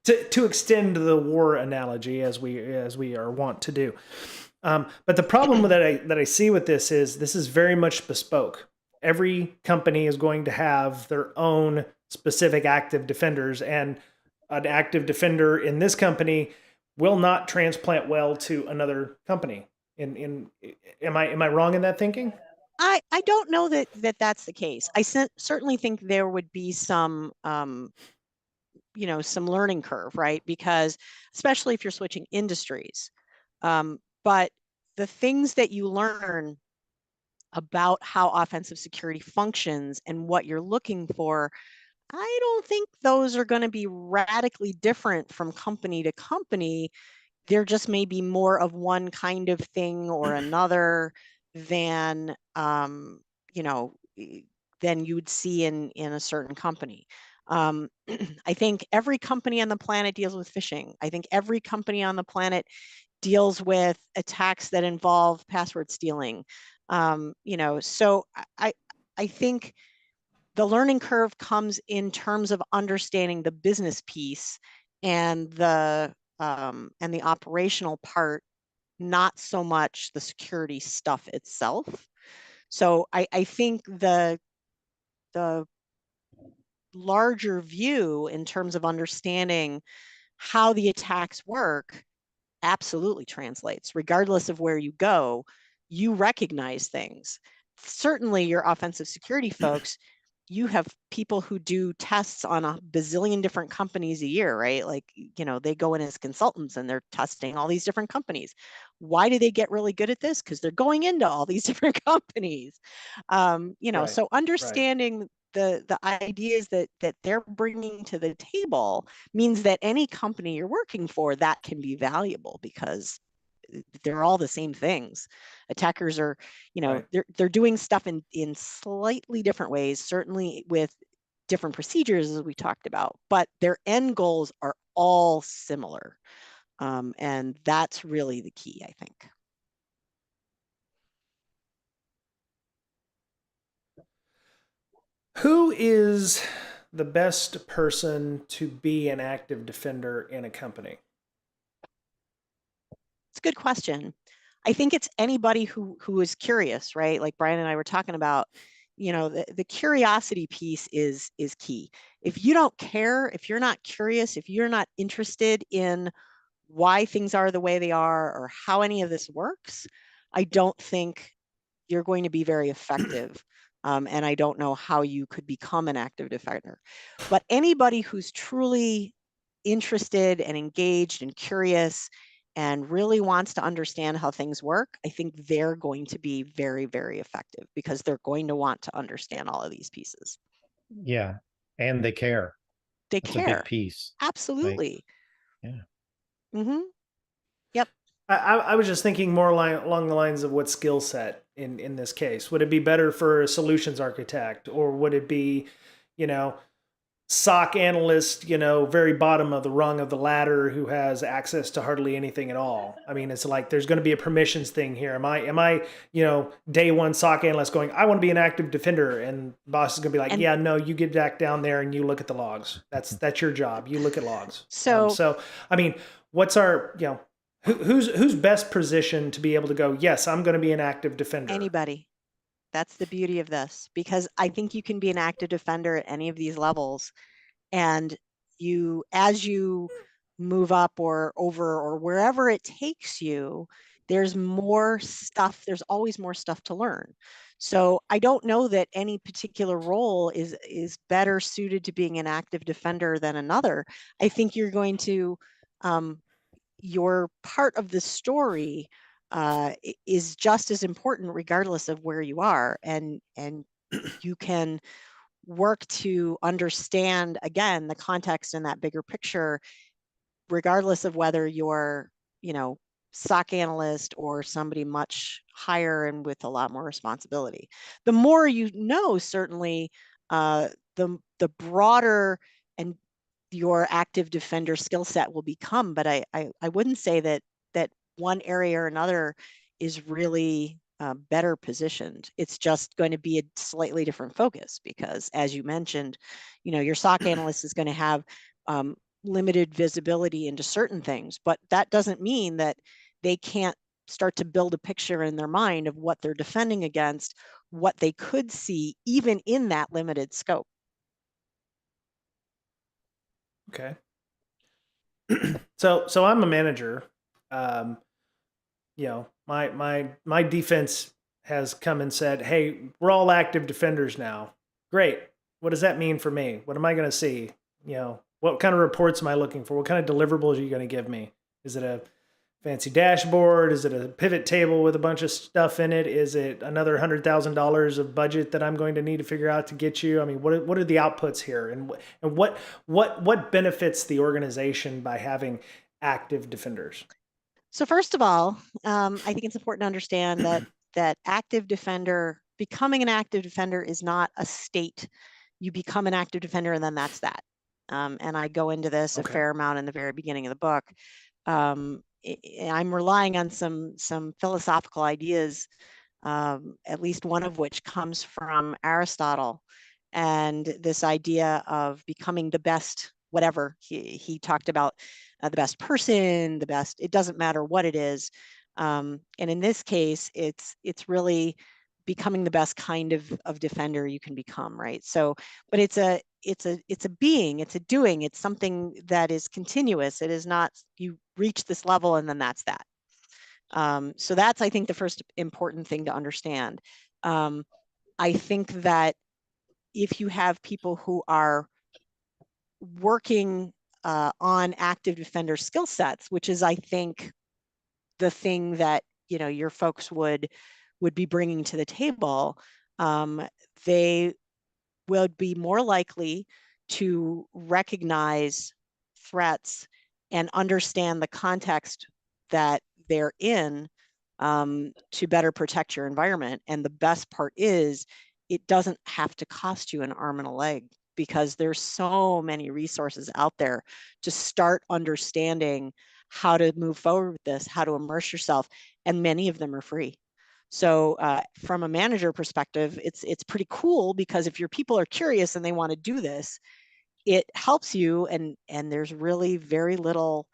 To extend the war analogy, as we are wont to do. But the problem that I see with this is very much bespoke. Every company is going to have their own specific active defenders, and an active defender in this company will not transplant well to another company. Am I wrong in that thinking? I don't know that that's the case. I certainly think there would be some some learning curve, right? Because especially if you're switching industries. But the things that you learn about how offensive security functions and what you're looking for, I don't think those are going to be radically different from company to company. There just may be more of one kind of thing or another than you know than you would see in a certain company. I think every company on the planet deals with phishing. I think every company on the planet deals with attacks that involve password stealing. So I think the learning curve comes in terms of understanding the business piece and the operational part, not so much the security stuff itself. So I think the larger view in terms of understanding how the attacks work absolutely translates. Regardless of where you go, you recognize things. Certainly your offensive security folks, you have people who do tests on a bazillion different companies a year, right? Like, they go in as consultants and they're testing all these different companies. Why do they get really good at this? Because they're going into all these different companies. Right. So understanding the ideas that they're bringing to the table means that any company you're working for, that can be valuable because they're all the same things. Attackers are, Right. they're doing stuff in slightly different ways, certainly with different procedures as we talked about, but their end goals are all similar. And that's really the key, I think. Who is the best person to be an active defender in a company? It's a good question. I think it's anybody who is curious, right? Like Brian and I were talking about, the curiosity piece is key. If you don't care, if you're not curious, if you're not interested in why things are the way they are or how any of this works, I don't think you're going to be very effective. And I don't know how you could become an active defender. But anybody who's truly interested and engaged and curious and really wants to understand how things work, I think they're going to be very, very effective because they're going to want to understand all of these pieces. Yeah. And they care. They That's a big care. piece. Like, Absolutely. yeah. Mm-hmm. Yep. I was just thinking more along the lines of what skill set in this case. Would it be better for a solutions architect, or would it be, you know, SOC analyst, very bottom of the rung of the ladder who has access to hardly anything at all? I mean, it's like there's going to be a permissions thing here. Am I, day one SOC analyst going, I want to be an active defender, and the boss is going to be like, And yeah, no, you get back down there and you look at the logs. That's your job. You look at logs. so So I mean, what's our, who's best positioned to be able to go, yes, I'm going to be an active defender? anybody. That's the beauty of this, because I think you can be an active defender at any of these levels. And as you move up or over or wherever it takes you, there's always more stuff to learn. So I don't know that any particular role is better suited to being an active defender than another. I think you're going to, your part of the story is just as important regardless of where you are, and you can work to understand again the context and that bigger picture regardless of whether you're SOC analyst or somebody much higher and with a lot more responsibility. The more you know, certainly, the broader and your active defender skill set will become. But I wouldn't say that one area or another is really better positioned. It's just going to be a slightly different focus because, as you mentioned, your SOC analyst is going to have limited visibility into certain things, but that doesn't mean that they can't start to build a picture in their mind of what they're defending against, what they could see even in that limited scope. Okay. So I'm a manager. Um, my defense has come and said, "Hey, we're all active defenders now." Great. What does that mean for me? What am I going to see? What kind of reports am I looking for? What kind of deliverables are you going to give me? Is it a fancy dashboard? Is it a pivot table with a bunch of stuff in it? Is it another $100,000 of budget that I'm going to need to figure out to get you? I mean, what are the outputs here, and what benefits the organization by having active defenders? So first of all, I think it's important to understand that becoming an active defender is not a state. You become an active defender and then that's that. And I go into this a fair amount in the very beginning of the book. I'm relying on some philosophical ideas, at least one of which comes from Aristotle, and this idea of becoming the best whatever. He talked about the best person, the best, it doesn't matter what it is. And in this case, it's really becoming the best kind of defender you can become, right? So, but it's a being, it's a doing, it's something that is continuous. It is not you reach this level and then that's that. So that's, I think, the first important thing to understand. I think that if you have people who are working on active defender skill sets, which is, I think, the thing that your folks would be bringing to the table, they will be more likely to recognize threats and understand the context that they're in, to better protect your environment. And the best part is it doesn't have to cost you an arm and a leg, because there's so many resources out there to start understanding how to move forward with this, how to immerse yourself, and many of them are free. So from a manager perspective, it's pretty cool, because if your people are curious and they want to do this, it helps you, and there's really very little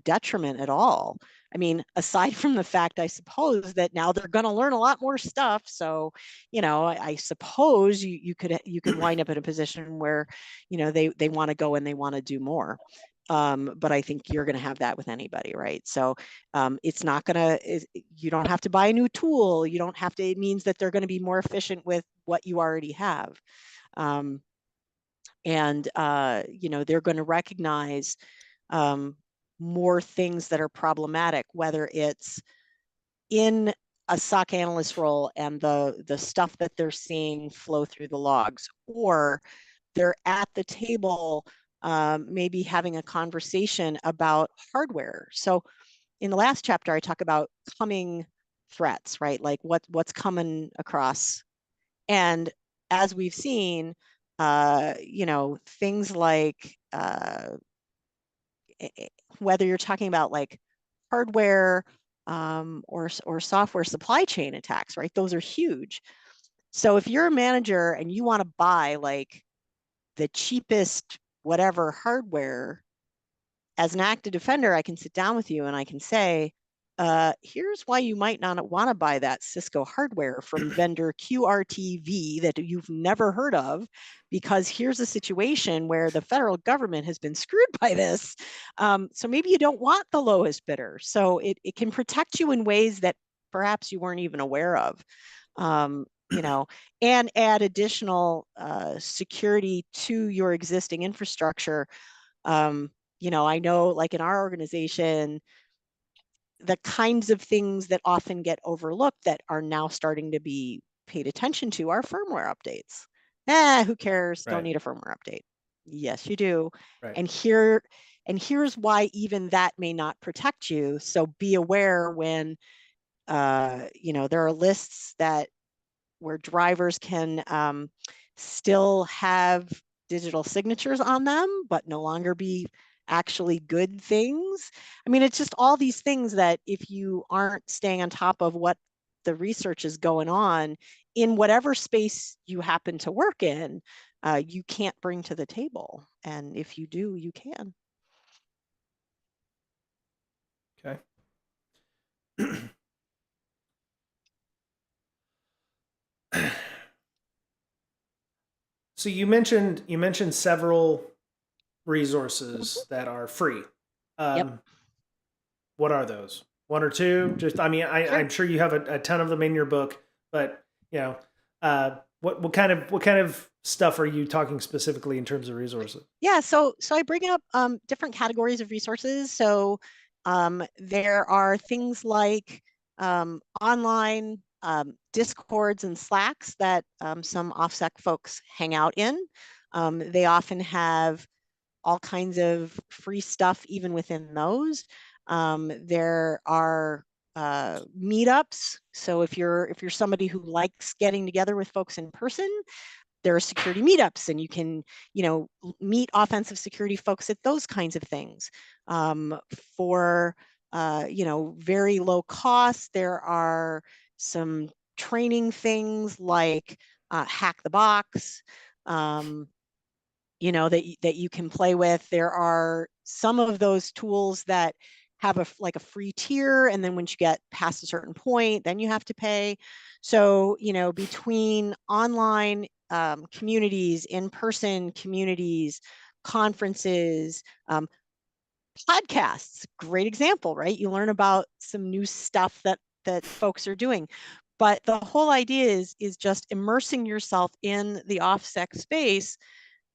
detriment at all. I mean, aside from the fact, I suppose, that now they're going to learn a lot more stuff. So, I suppose you could wind up in a position where, they want to go and they want to do more. But I think you're going to have that with anybody, right? So it's not going to, you don't have to buy a new tool. You don't have to, it means that they're going to be more efficient with what you already have. And they're going to recognize more things that are problematic, whether it's in a SOC analyst role and the stuff that they're seeing flow through the logs, or they're at the table, maybe having a conversation about hardware. So in the last chapter, I talk about coming threats, right? Like what's coming across. And as we've seen, things like whether you're talking about like hardware, or software supply chain attacks, right? Those are huge. So if you're a manager and you want to buy like the cheapest whatever hardware, as an active defender, I can sit down with you and I can say, here's why you might not want to buy that Cisco hardware from vendor QRTV that you've never heard of, because here's a situation where the federal government has been screwed by this. So maybe you don't want the lowest bidder. So it can protect you in ways that perhaps you weren't even aware of. And add additional security to your existing infrastructure. I know, like in our organization, the kinds of things that often get overlooked that are now starting to be paid attention to are firmware updates. Who cares? Don't need a firmware update. Yes, you do. Right. And here and here's why even that may not protect you. So be aware when, there are lists that where drivers can still have digital signatures on them, but no longer be actually good things. I mean, it's just all these things that if you aren't staying on top of what the research is going on in whatever space you happen to work in, you can't bring to the table. And if you do, you can. Okay. So you mentioned several resources that are free. Yep. What are those? One or two? Just, I mean, Sure. I'm sure you have a ton of them in your book, but what kind of stuff are you talking specifically in terms of resources? Yeah, so I bring up different categories of resources. So there are things like online discords and slacks that some OffSec folks hang out in. They often have all kinds of free stuff even within those. There are meetups. So if you're somebody who likes getting together with folks in person, there are security meetups, and you can, meet offensive security folks at those kinds of things. For very low cost, there are some training things like Hack the Box. That you can play with. There are some of those tools that have a free tier, and then once you get past a certain point, then you have to pay. So between online communities, in-person communities, conferences, podcasts, great example, right? You learn about some new stuff that folks are doing. But the whole idea is just immersing yourself in the OffSec space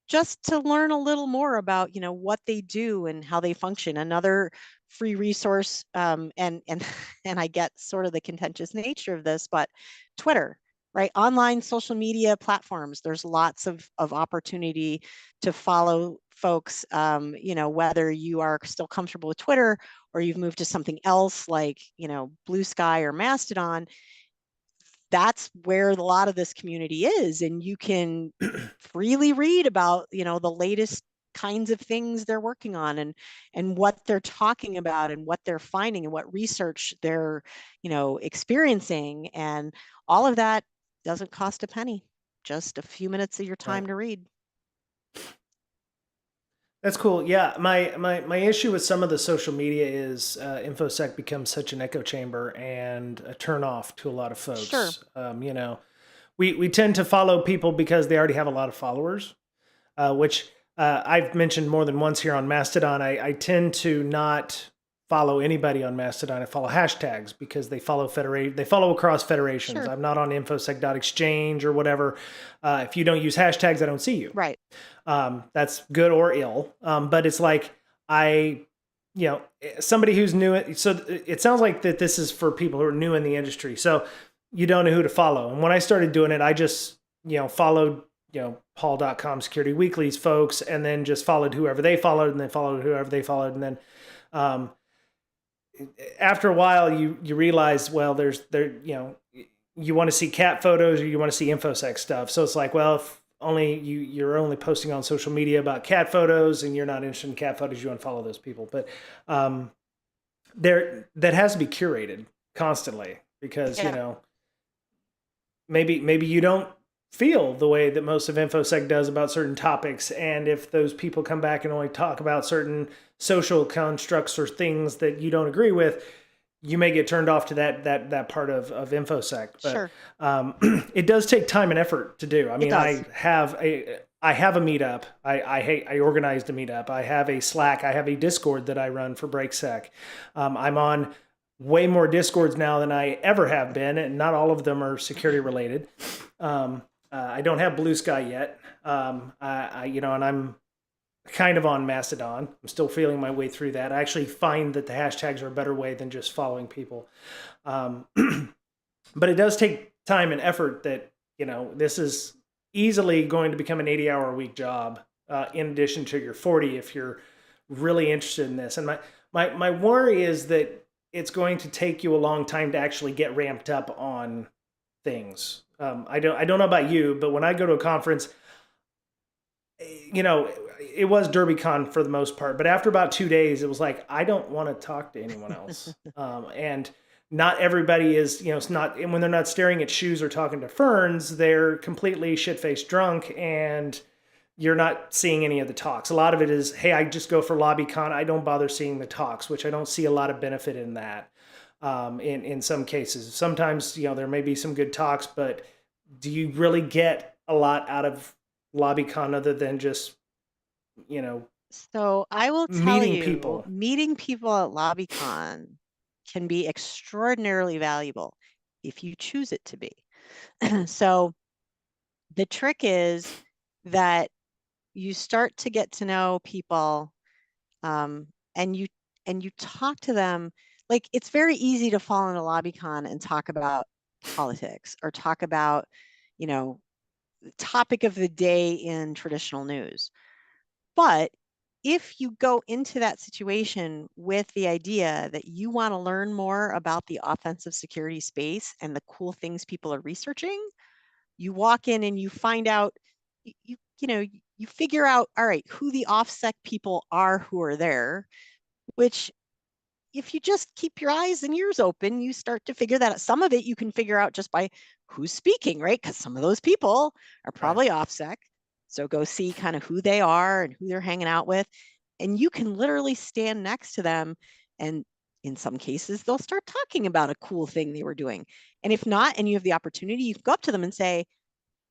just to learn a little more about what they do and how they function. Another free resource, and and I get sort of the contentious nature of this, but Twitter, right? Online social media platforms. There's lots of opportunity to follow folks. Whether you are still comfortable with Twitter or you've moved to something else like Blue Sky or Mastodon, that's where a lot of this community is, and you can freely read about the latest kinds of things they're working on, and what they're talking about and what they're finding and what research they're experiencing, and all of that doesn't cost a penny, just a few minutes of your time Right. to read. That's cool. Yeah, my issue with some of the social media is infosec becomes such an echo chamber and a turnoff to a lot of folks. Sure. We tend to follow people because they already have a lot of followers, which I've mentioned more than once here on Mastodon. I tend to not follow anybody on Mastodon. I follow hashtags because they follow across federations. Sure. I'm not on infosec.exchange or whatever. If you don't use hashtags, I don't see you. Right. That's good or ill. But it's like somebody who's new. So it sounds like that this is for people who are new in the industry. So you don't know who to follow. And when I started doing it, I just, followed, Paul.com Security Weekly's folks, and then just followed whoever they followed, and then followed whoever they followed. And then after a while, you realize, well, you want to see cat photos or you want to see infosec stuff. So it's like, well, if you're only posting on social media about cat photos and you're not interested in cat photos, you want to follow those people. But that has to be curated constantly because, maybe you don't feel the way that most of infosec does about certain topics, and if those people come back and only talk about certain social constructs or things that you don't agree with, you may get turned off to that part of infosec. But Sure. It does take time and effort to do. I mean, does. I have a meetup. I organized a meetup. I have a Slack. I have a Discord that I run for BreakSec. I'm on way more Discords now than I ever have been, and not all of them are security related. I don't have Blue Sky yet. And I'm kind of on Mastodon. I'm still feeling my way through that. I actually find that the hashtags are a better way than just following people. But it does take time and effort that, this is easily going to become an 80-hour a week job, in addition to your 40 if you're really interested in this. And my worry is that it's going to take you a long time to actually get ramped up on things. I don't know about you, but when I go to a conference, you know, it was DerbyCon for the most part, but after about 2 days, it was like, I don't want to talk to anyone else. And not everybody is, you know, it's not, and when they're not staring at shoes or talking to ferns, they're completely shit-faced drunk, and you're not seeing any of the talks. A lot of it is, hey, I just go for LobbyCon. I don't bother seeing the talks, which I don't see a lot of benefit in that. In some cases, sometimes, you know, there may be some good talks, but do you really get a lot out of LobbyCon other than just, you know, So I will tell meeting you, people? meeting people at LobbyCon can be extraordinarily valuable if you choose it to be. So the trick is that you start to get to know people, and you talk to them. Like, it's very easy to fall into LobbyCon and talk about politics or talk about, you know, the topic of the day in traditional news. But if you go into that situation with the idea that you want to learn more about the offensive security space and the cool things people are researching, you walk in and you find out, you know, you figure out, all right, who the OffSec people are who are there, which if you just keep your eyes and ears open, you start to figure that out. Some of it you can figure out just by who's speaking, right? Because some of those people are probably OffSec. So go see kind of who they are and who they're hanging out with. And you can literally stand next to them. And in some cases, they'll start talking about a cool thing they were doing. And if not, and you have the opportunity, you can go up to them and say,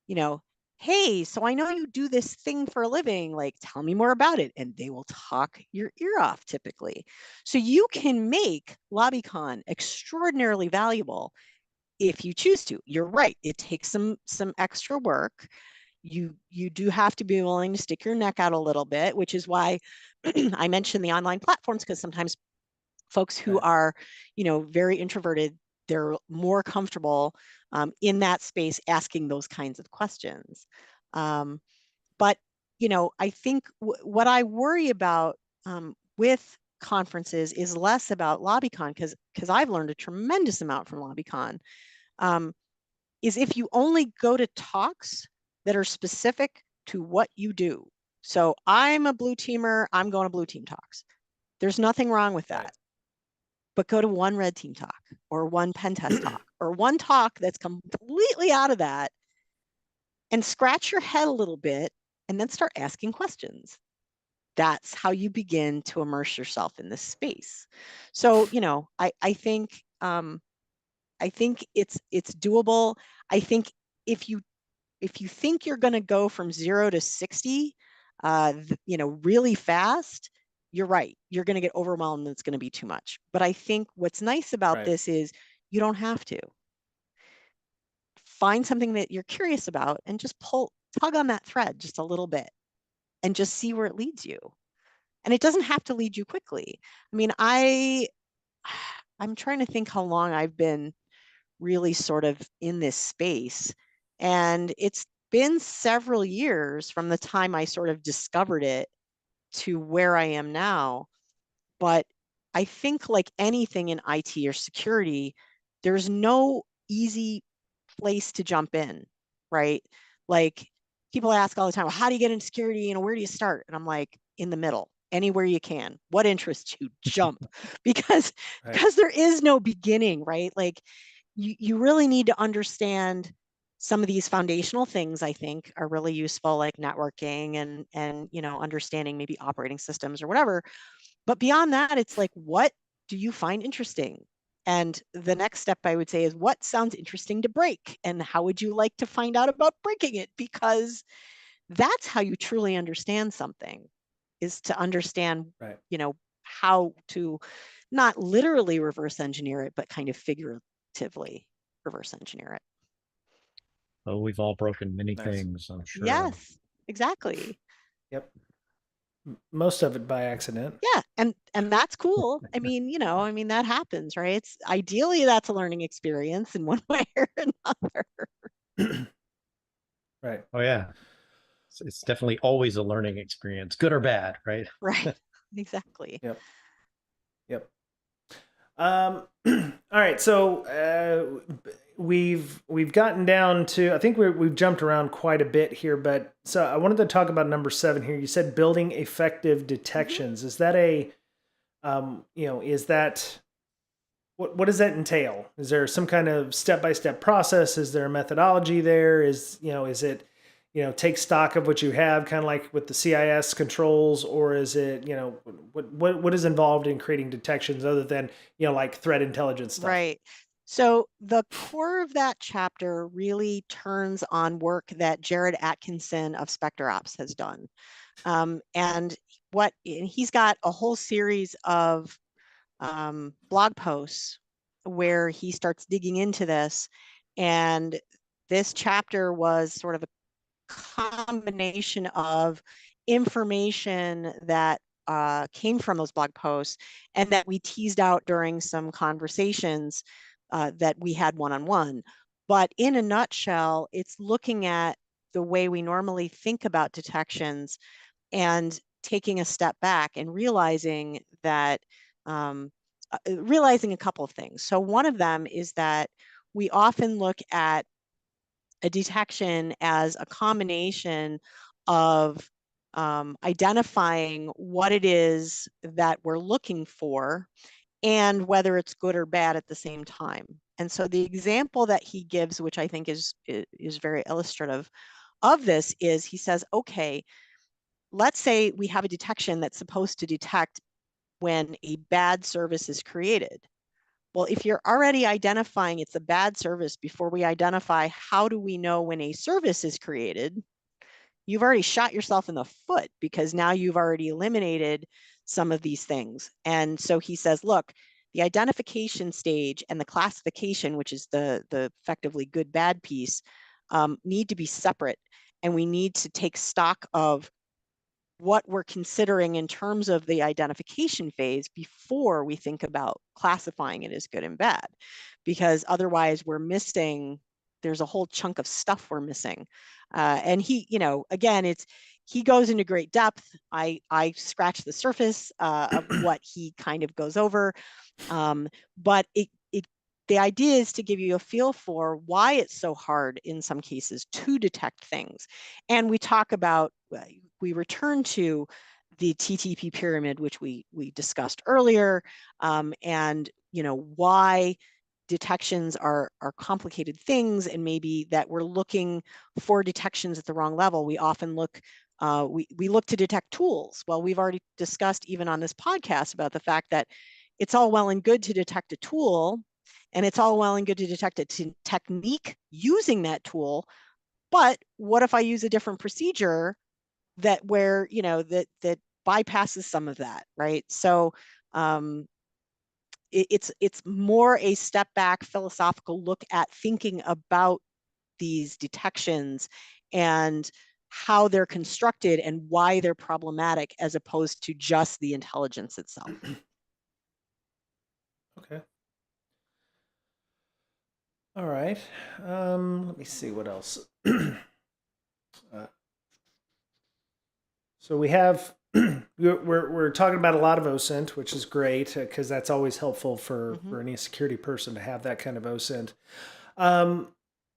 you know, hey, so I know you do this thing for a living, like tell me more about it. And they will talk your ear off typically. So you can make LobbyCon extraordinarily valuable if you choose to. You're right, it takes some extra work. You do have to be willing to stick your neck out a little bit, which is why I mentioned the online platforms, because sometimes folks who Right. are, you know, very introverted, they're more comfortable in that space asking those kinds of questions. But, you know, I think what I worry about with conferences is less about LobbyCon, because I've learned a tremendous amount from LobbyCon, is if you only go to talks that are specific to what you do. So I'm a blue teamer, I'm going to blue team talks. There's nothing wrong with that. Right. But go to one red team talk or one pen test talk or one talk that's completely out of that, and scratch your head a little bit and then start asking questions. That's how you begin to immerse yourself in this space. So, you know, I think it's doable. I think if you think you're going to go from 0 to 60, you know, really fast, you're right. You're going to get overwhelmed and it's going to be too much. But I think what's nice about Right. this is you don't have to. Find something that you're curious about and just tug on that thread just a little bit and just see where it leads you. And it doesn't have to lead you quickly. I mean, I'm trying to think how long I've been really sort of in this space. And it's been several years from the time I sort of discovered it to where I am now. But I think, like anything in IT or security, there's no easy place to jump in, right? Like, people ask all the time, well, how do you get into security? You know, where do you start? And I'm like, in the middle, anywhere you can. What interests you? Jump. because Right. because there is no beginning, right? Like, you really need to understand some of these foundational things. I think are really useful, like networking and you know, understanding maybe operating systems or whatever. But beyond that, it's like, what do you find interesting? And the next step I would say is, what sounds interesting to break? And how would you like to find out about breaking it? Because that's how you truly understand something, is to understand, Right. you know, how to not literally reverse engineer it, but kind of figuratively reverse engineer it. Oh, we've all broken many Nice. things, I'm sure. Yes, exactly. Yep. Most of it by accident. Yeah, and that's cool. I mean, you know, I mean, that happens, right? It's ideally that's a learning experience in one way or another. Right. Oh yeah. It's definitely always a learning experience, good or bad, right? Right. exactly. Yep. Yep. All right. So we've gotten down to, I think we've jumped around quite a bit here, but so I wanted to talk about number 7 here. You said building effective detections. Is that a is that what does that entail? Is there some kind of step-by-step process? Is there a methodology there? Is it, take stock of what you have, kind of like with the CIS controls, or is it, what is involved in creating detections other than, like threat intelligence stuff? Right. So the core of that chapter really turns on work that Jared Atkinson of Spectre Ops has done. And he's got a whole series of blog posts where he starts digging into this. And this chapter was sort of a combination of information that came from those blog posts and that we teased out during some conversations that we had one-on-one. But in a nutshell, it's looking at the way we normally think about detections and taking a step back and realizing that realizing a couple of things. So one of them is that we often look at a detection as a combination of identifying what it is that we're looking for and whether it's good or bad at the same time. And so the example that he gives, which I think is very illustrative of this, is he says, okay, let's say we have a detection that's supposed to detect when a bad service is created. Well, if you're already identifying it's a bad service before we identify how do we know when a service is created, you've already shot yourself in the foot because now you've already eliminated some of these things. And so he says, look, the identification stage and the classification, which is the effectively good bad piece, need to be separate. And we need to take stock of what we're considering in terms of the identification phase before we think about classifying it as good and bad, because otherwise we're missing, there's a whole chunk of stuff we're missing. And he, again, he goes into great depth. I scratch the surface of what he kind of goes over. But the idea is to give you a feel for why it's so hard in some cases to detect things. And we talk about, we return to the TTP pyramid, which we discussed earlier, and why detections are complicated things, and maybe that we're looking for detections at the wrong level. We often look, we look to detect tools. Well, we've already discussed even on this podcast about the fact that it's all well and good to detect a tool, and it's all well and good to detect a technique using that tool. But what if I use a different procedure that that bypasses some of that, right? So it's more a step back philosophical look at thinking about these detections and how they're constructed and why they're problematic, as opposed to just the intelligence itself. Okay. All right. Let me see what else. So we have we're talking about a lot of OSINT, which is great because that's always helpful for any security person to have that kind of OSINT.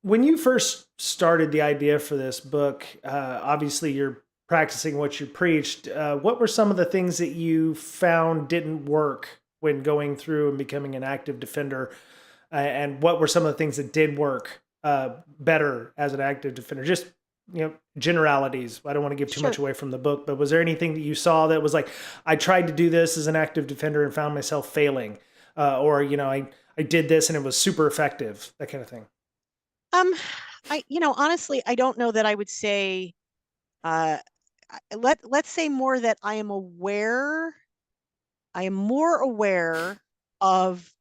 When you first started the idea for this book, obviously you're practicing what you preached. What were some of the things that you found didn't work when going through and becoming an active defender? And what were some of the things that did work better as an active defender? Just generalities. I don't want to give too much away from the book, but was there anything that you saw that was like, I tried to do this as an active defender and found myself failing, or I did this and it was super effective, that kind of thing? Honestly, I don't know that I would say. Let's say more that I am more aware of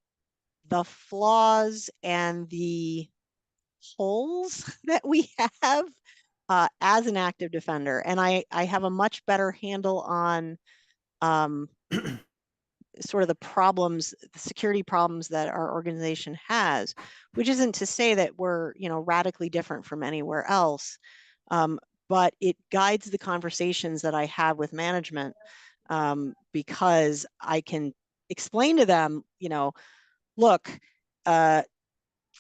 the flaws and the holes that we have as an active defender. And I have a much better handle on sort of the security problems that our organization has, which isn't to say that we're, radically different from anywhere else. But it guides the conversations that I have with management because I can explain to them, look,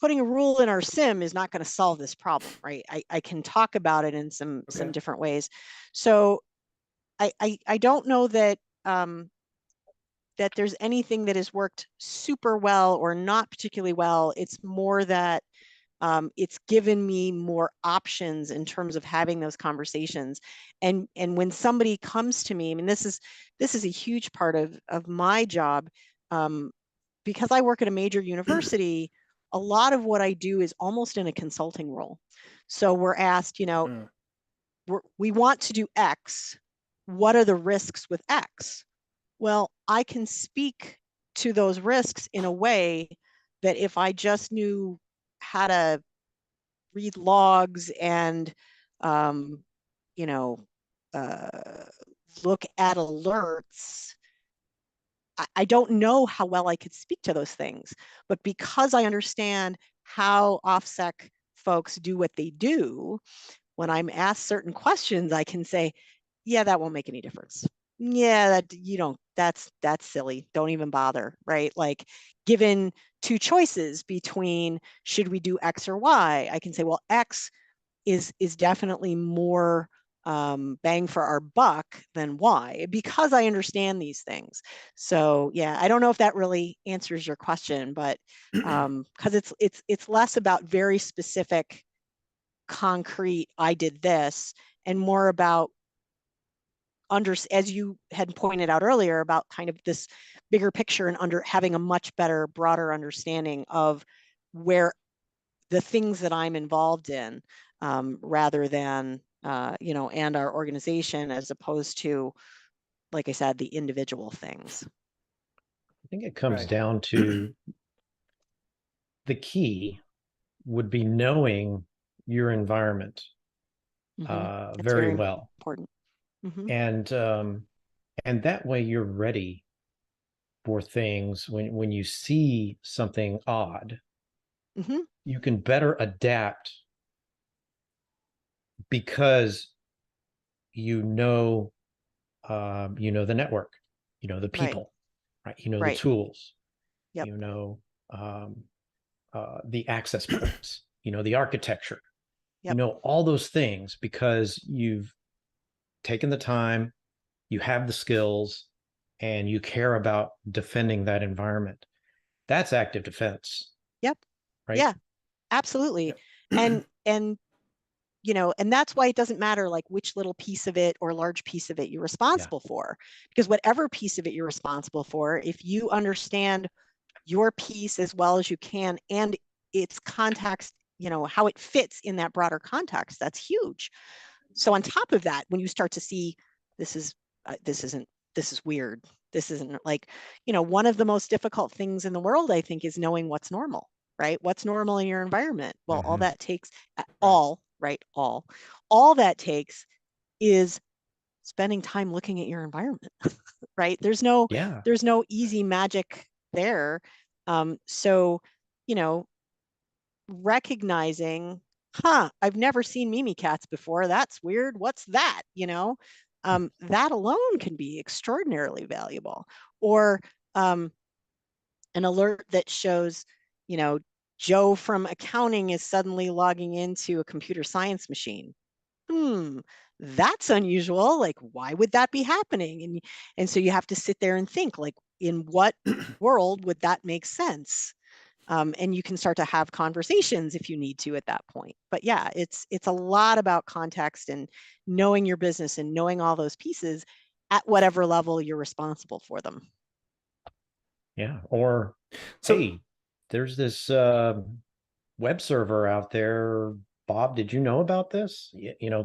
putting a rule in our sim is not going to solve this problem, right? I can talk about it in some different ways. So I don't know that that there's anything that has worked super well or not particularly well. It's more that it's given me more options in terms of having those conversations. And when somebody comes to me, I mean, this is a huge part of my job, because I work at a major university. A lot of what I do is almost in a consulting role. So we're asked, we want to do X. What are the risks with X? Well, I can speak to those risks in a way that if I just knew how to read logs and, um, you know, uh, look at alerts, I don't know how well I could speak to those things. But because I understand how OffSec folks do what they do, when I'm asked certain questions, I can say, yeah, that won't make any difference. Yeah, that you don't, that's silly. Don't even bother, right? Like, given two choices between should we do X or Y, I can say, well, X is definitely more bang for our buck than Y, because I understand these things. So yeah, I don't know if that really answers your question, but because it's less about very specific, concrete, I did this, and more about as you had pointed out earlier, about kind of this bigger picture and having a much better, broader understanding of where the things that I'm involved in, rather than and our organization, as opposed to, like I said, the individual things. I think it comes Right. down to the key would be knowing your environment That's very very well. important. Mm-hmm. And that way you're ready for things when you see something odd, Mm-hmm. you can better adapt because the network, the Right. people, right? The Right. tools, Yep. you know um, the access points, the architecture, Yep. all those things because you've taken the time, you have the skills, and you care about defending that environment. That's active defense, Yep. right? Yeah, absolutely. Yep. And and that's why it doesn't matter like which little piece of it or large piece of it you're Yeah. responsible for, because whatever piece of it you're responsible for, if you understand your piece as well as you can and its context, how it fits in that broader context, that's huge. So on top of that, when you start to see this is this is weird, this isn't like, one of the most difficult things in the world, I think, is knowing what's normal, right? What's normal in your environment? Well, all Mm-hmm. that takes, Right. all that takes is spending time looking at your environment, right? Yeah. There's no easy magic there. So, you know, recognizing, I've never seen Mimi cats before. That's weird. What's that? That alone can be extraordinarily valuable. Or an alert that shows, you know, Joe from accounting is suddenly logging into a computer science machine. That's unusual. Like, why would that be happening? And so you have to sit there and think, like, in what world would that make sense? And you can start to have conversations if you need to at that point. But yeah, it's a lot about context and knowing your business and knowing all those pieces at whatever level you're responsible for them. Yeah. Or, So hey, there's this web server out there. Bob, did you know about this?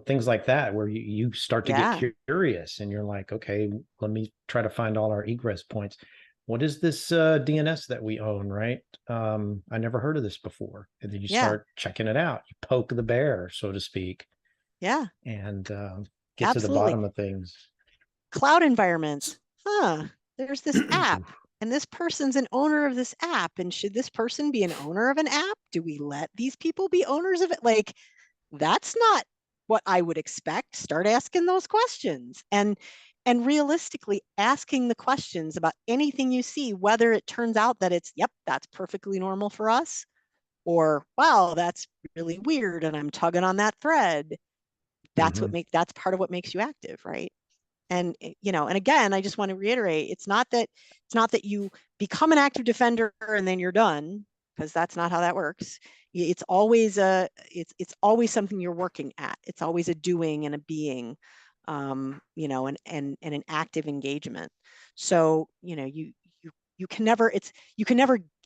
Things like that, where you start to get Yeah, curious and you're like, okay, let me try to find all our egress points. What is this DNS that we own, right? I never heard of this before. And then you yeah, start checking it out. You poke the bear, so to speak, yeah, and get to the absolutely. bottom of things. Cloud environments. There's this app, and this person's an owner of this app. And should this person be an owner of an app? Do we let these people be owners of it? Like, that's not what I would expect. Start asking those questions. And and realistically asking the questions about anything you see, whether it turns out that it's, yep, that's perfectly normal for us, or wow, that's really weird and I'm tugging on that thread. That's part of what makes you active, right? And and again, I just want to reiterate, it's not that you become an active defender and then you're done, because that's not how that works. It's always it's always something you're working at. It's always a doing and a being, and an active engagement. So you can never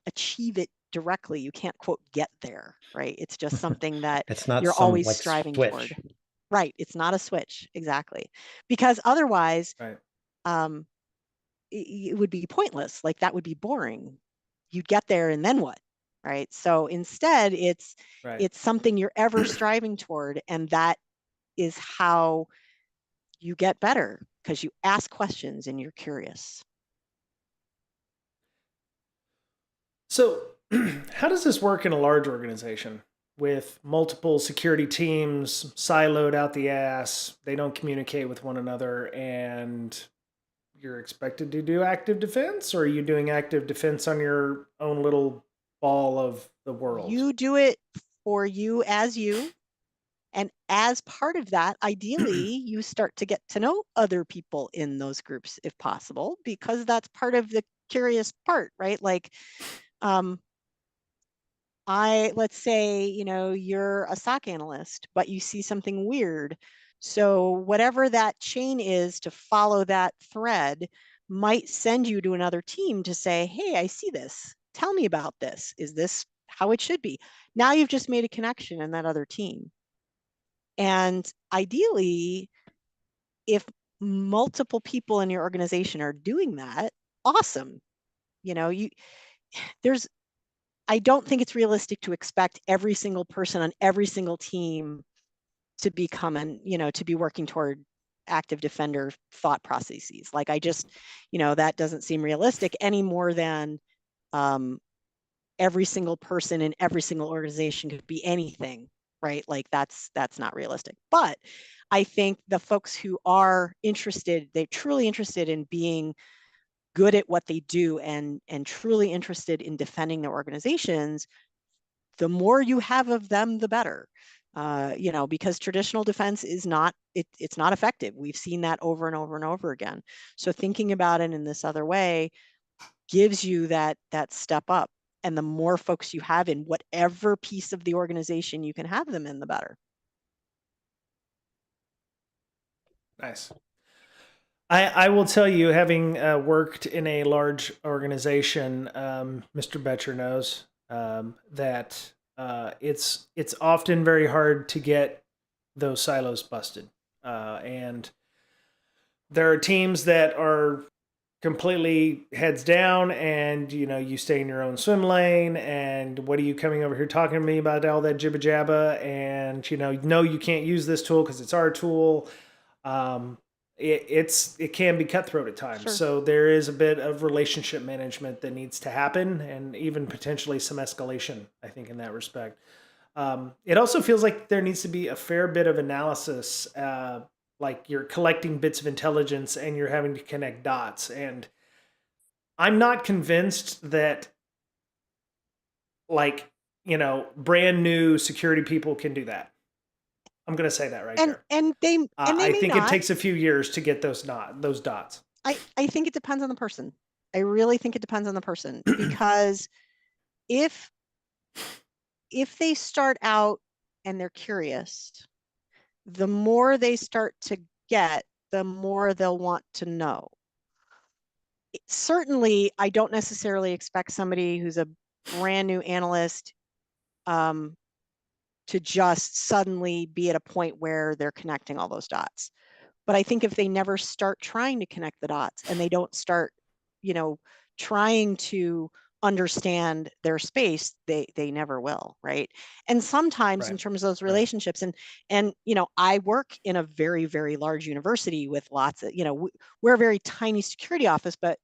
achieve it directly. You can't quote get there, right? It's just something that It's not you're some always like striving switch. toward. Right. It's not a switch. Exactly. Because otherwise, Right. um, it would be pointless. Like that would be boring. You'd get there and then what? Right. So instead, Right. it's something you're ever striving toward. And that is how you get better, because you ask questions and you're curious. So, how does this work in a large organization with multiple security teams siloed out the ass? They don't communicate with one another, and you're expected to do active defense, or are you doing active defense on your own little ball of the world? You do it for you as you. And as part of that, ideally, you start to get to know other people in those groups if possible, because that's part of the curious part, right? Like, um, let's say, you're a SOC analyst, but you see something weird. So whatever that chain is to follow that thread might send you to another team to say, hey, I see this. Tell me about this. Is this how it should be? Now you've just made a connection in that other team. And ideally, if multiple people in your organization are doing that, awesome. You there's I don't think it's realistic to expect every single person on every single team to to be working toward active defender thought processes. Like I just, that doesn't seem realistic any more than um, every single person in every single organization could be anything, right? Like that's not realistic. But I think the folks who are interested, they're truly interested in being good at what they do and truly interested in defending their organizations, the more you have of them, the better. Because traditional defense is it's not effective. We've seen that over and over and over again. So thinking about it in this other way gives you that step up. And the more folks you have in whatever piece of the organization you can have them in, the better. Nice. I will tell you, having worked in a large organization, Mr. Betcher knows that it's often very hard to get those silos busted, and there are teams that are completely heads down, and you stay in your own swim lane, and what are you coming over here talking to me about all that jibba jabba, and no, you can't use this tool because it's our tool. um, it can be cutthroat at times. Sure. So there is a bit of relationship management that needs to happen, and even potentially some escalation, I think, in that respect. It also feels like there needs to be a fair bit of analysis, like you're collecting bits of intelligence and you're having to connect dots. And I'm not convinced that, like, brand new security people can do that. I'm going to say that right And there. and they I may think it not. takes a few years to get those dots. I think it depends on the person. I really think it depends on the person, because if they start out and they're curious, the more they start to get, the more they'll want to know. Certainly, I don't necessarily expect somebody who's a brand new analyst um, to just suddenly be at a point where they're connecting all those dots. But I think if they never start trying to connect the dots and they don't start, trying to understand their space, they never will, right? And sometimes in Right. terms of those Right. relationships, and I work in a very, very large university with lots of, we're a very tiny security office, but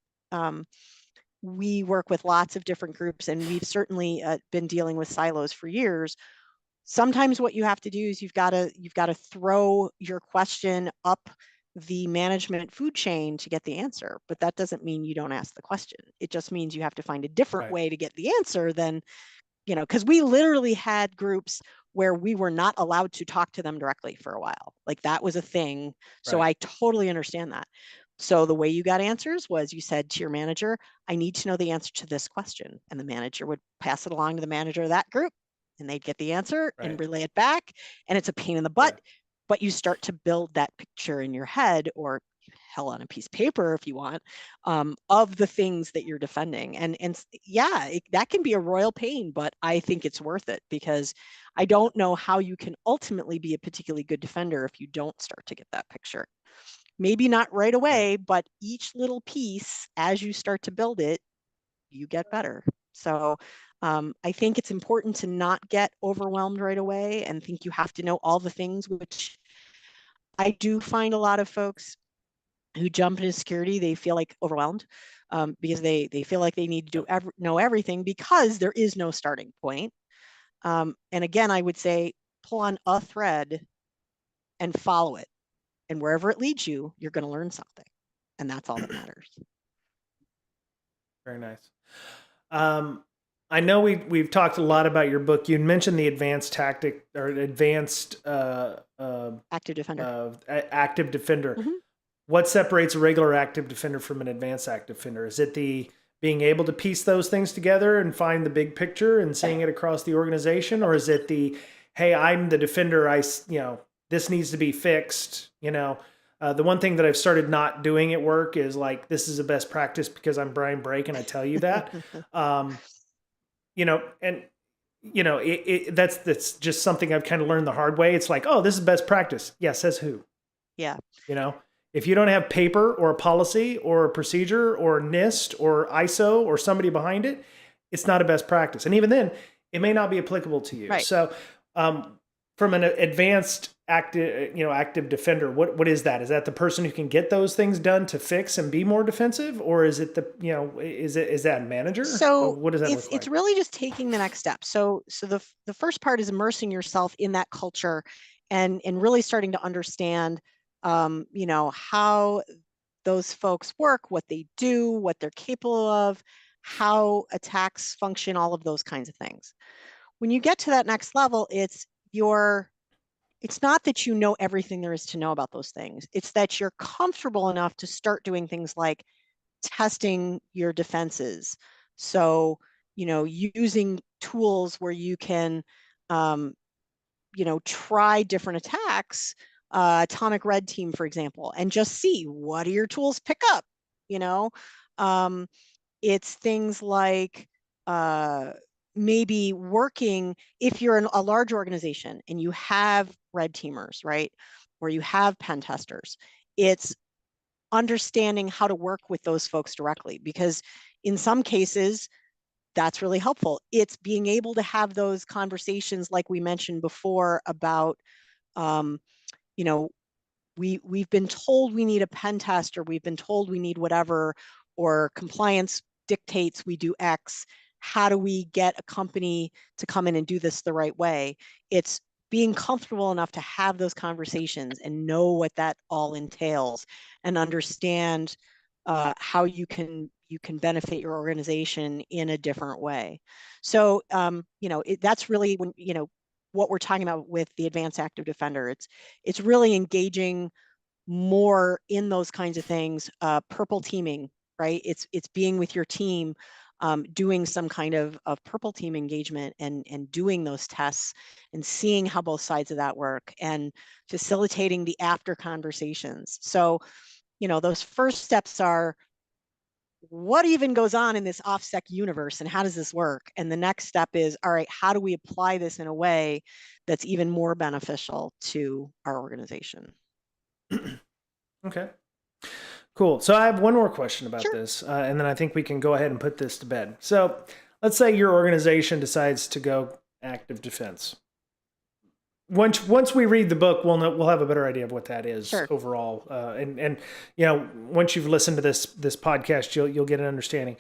we work with lots of different groups, and we've certainly been dealing with silos for years. Sometimes what you have to do is you've got to throw your question up the management food chain to get the answer, but that doesn't mean you don't ask the question. It just means you have to find a different Right. way to get the answer than, because we literally had groups where we were not allowed to talk to them directly for a while. Like that was a thing. So Right. I totally understand that. So the way you got answers was you said to your manager, I need to know the answer to this question. And the manager would pass it along to the manager of that group and they'd get the answer and Right. relay it back. And it's a pain in the butt, Yeah. but you start to build that picture in your head, or hell, on a piece of paper if you want, of the things that you're defending. And yeah, that can be a royal pain, but I think it's worth it, because I don't know how you can ultimately be a particularly good defender if you don't start to get that picture. Maybe not right Right. away, but each little piece, as you start to build it, you get better. So I think it's important to not get overwhelmed right away and think you have to know all the things, which I do find a lot of folks who jump into security, they feel like overwhelmed, because they feel like they need to Yep. know everything, because there is no starting point. And again, I would say pull on a thread and follow it. And wherever it leads you, you're going to learn something. And that's all that matters. Very nice. I know we've talked a lot about your book. You mentioned the advanced tactic or advanced Active defender. active defender. Mhm. What separates a regular active defender from an advanced active defender? Is it the being able to piece those things together and find the big picture and seeing it across the organization, or is it the, hey, I'm the defender, this needs to be fixed? The one thing that I've started not doing at work is like, this is a best practice because I'm Brian Brake and I tell you that. um, and that's just something I've kind of learned the hard way. It's like, oh, this is best practice. Yeah, says who? Yeah. You know, if you don't have paper or a policy or a procedure or NIST or ISO or somebody behind it, it's not a best practice. And even then, it may not be applicable to you. Right. So, from an advanced active defender, what is that? Is that the person who can get those things done to fix and be more defensive, or is it is that manager? So What does that it's look like? really just taking the next step. So the first part is immersing yourself in that culture, and really starting to understand how those folks work, what they do, what they're capable of, how attacks function, all of those kinds of things. When you get to that next level, it's not that you know everything there is to know about those things. It's that you're comfortable enough to start doing things like testing your defenses. So, using tools where you can, try different attacks, atomic red team, for example, and just see what do your tools pick up. You know, um, it's things like maybe working, if you're a large organization and you have red teamers, right? Or you have pen testers, it's understanding how to work with those folks directly, because in some cases that's really helpful. It's being able to have those conversations like we mentioned before about um, you know we've been told we need a pen test, or we've been told we need whatever, or compliance dictates we do X. How do we get a company to come in and do this the right way? It's being comfortable enough to have those conversations and know what that all entails, and understand how you can benefit your organization in a different way. So that's really when what we're talking about with the advanced active defender. It's really engaging more in those kinds of things. Purple teaming, right? It's being with your team, doing some kind of purple team engagement, and doing those tests and seeing how both sides of that work, and facilitating the after conversations. So, those first steps are, what even goes on in this OffSec universe and how does this work? And the next step is, all right, how do we apply this in a way that's even more beneficial to our organization? Okay. Cool. So I have one more question about Sure. this, and then I think we can go ahead and put this to bed. So let's say your organization decides to go active defense. Once we read the book, we'll have a better idea of what that is Sure. overall, and once you've listened to this podcast, you'll get an understanding.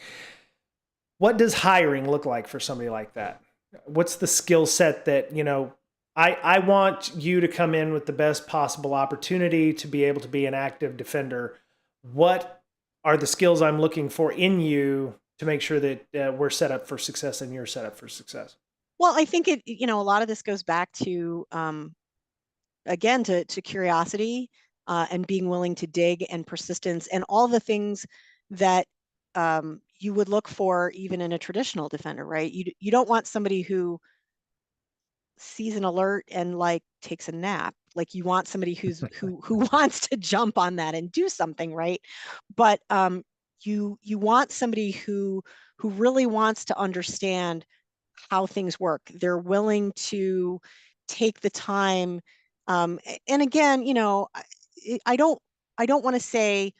What does hiring look like for somebody like that? What's the skill set that I want you to come in with the best possible opportunity to be able to be an active defender. What are the skills I'm looking for in you to make sure that we're set up for success and you're set up for success? Well, I think a lot of this goes back to, again, to curiosity, and being willing to dig, and persistence, and all the things that you would look for even in a traditional defender, right? You don't want somebody who sees an alert and like takes a nap. Like, you want somebody who wants to jump on that and do something, right? But you want somebody who really wants to understand how things work. They're willing to take the time. And again, I don't want to say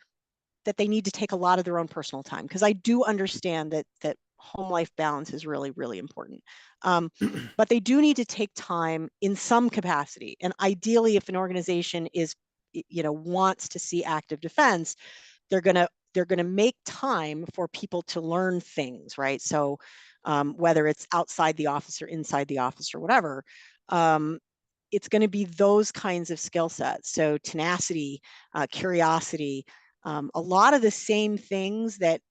that they need to take a lot of their own personal time, because I do understand that home life balance is really, really important. But they do need to take time in some capacity. And ideally, if an organization wants to see active defense, they're gonna make time for people to learn things, right? So whether it's outside the office or inside the office or whatever, it's going to be those kinds of skill sets. So tenacity, curiosity, a lot of the same things that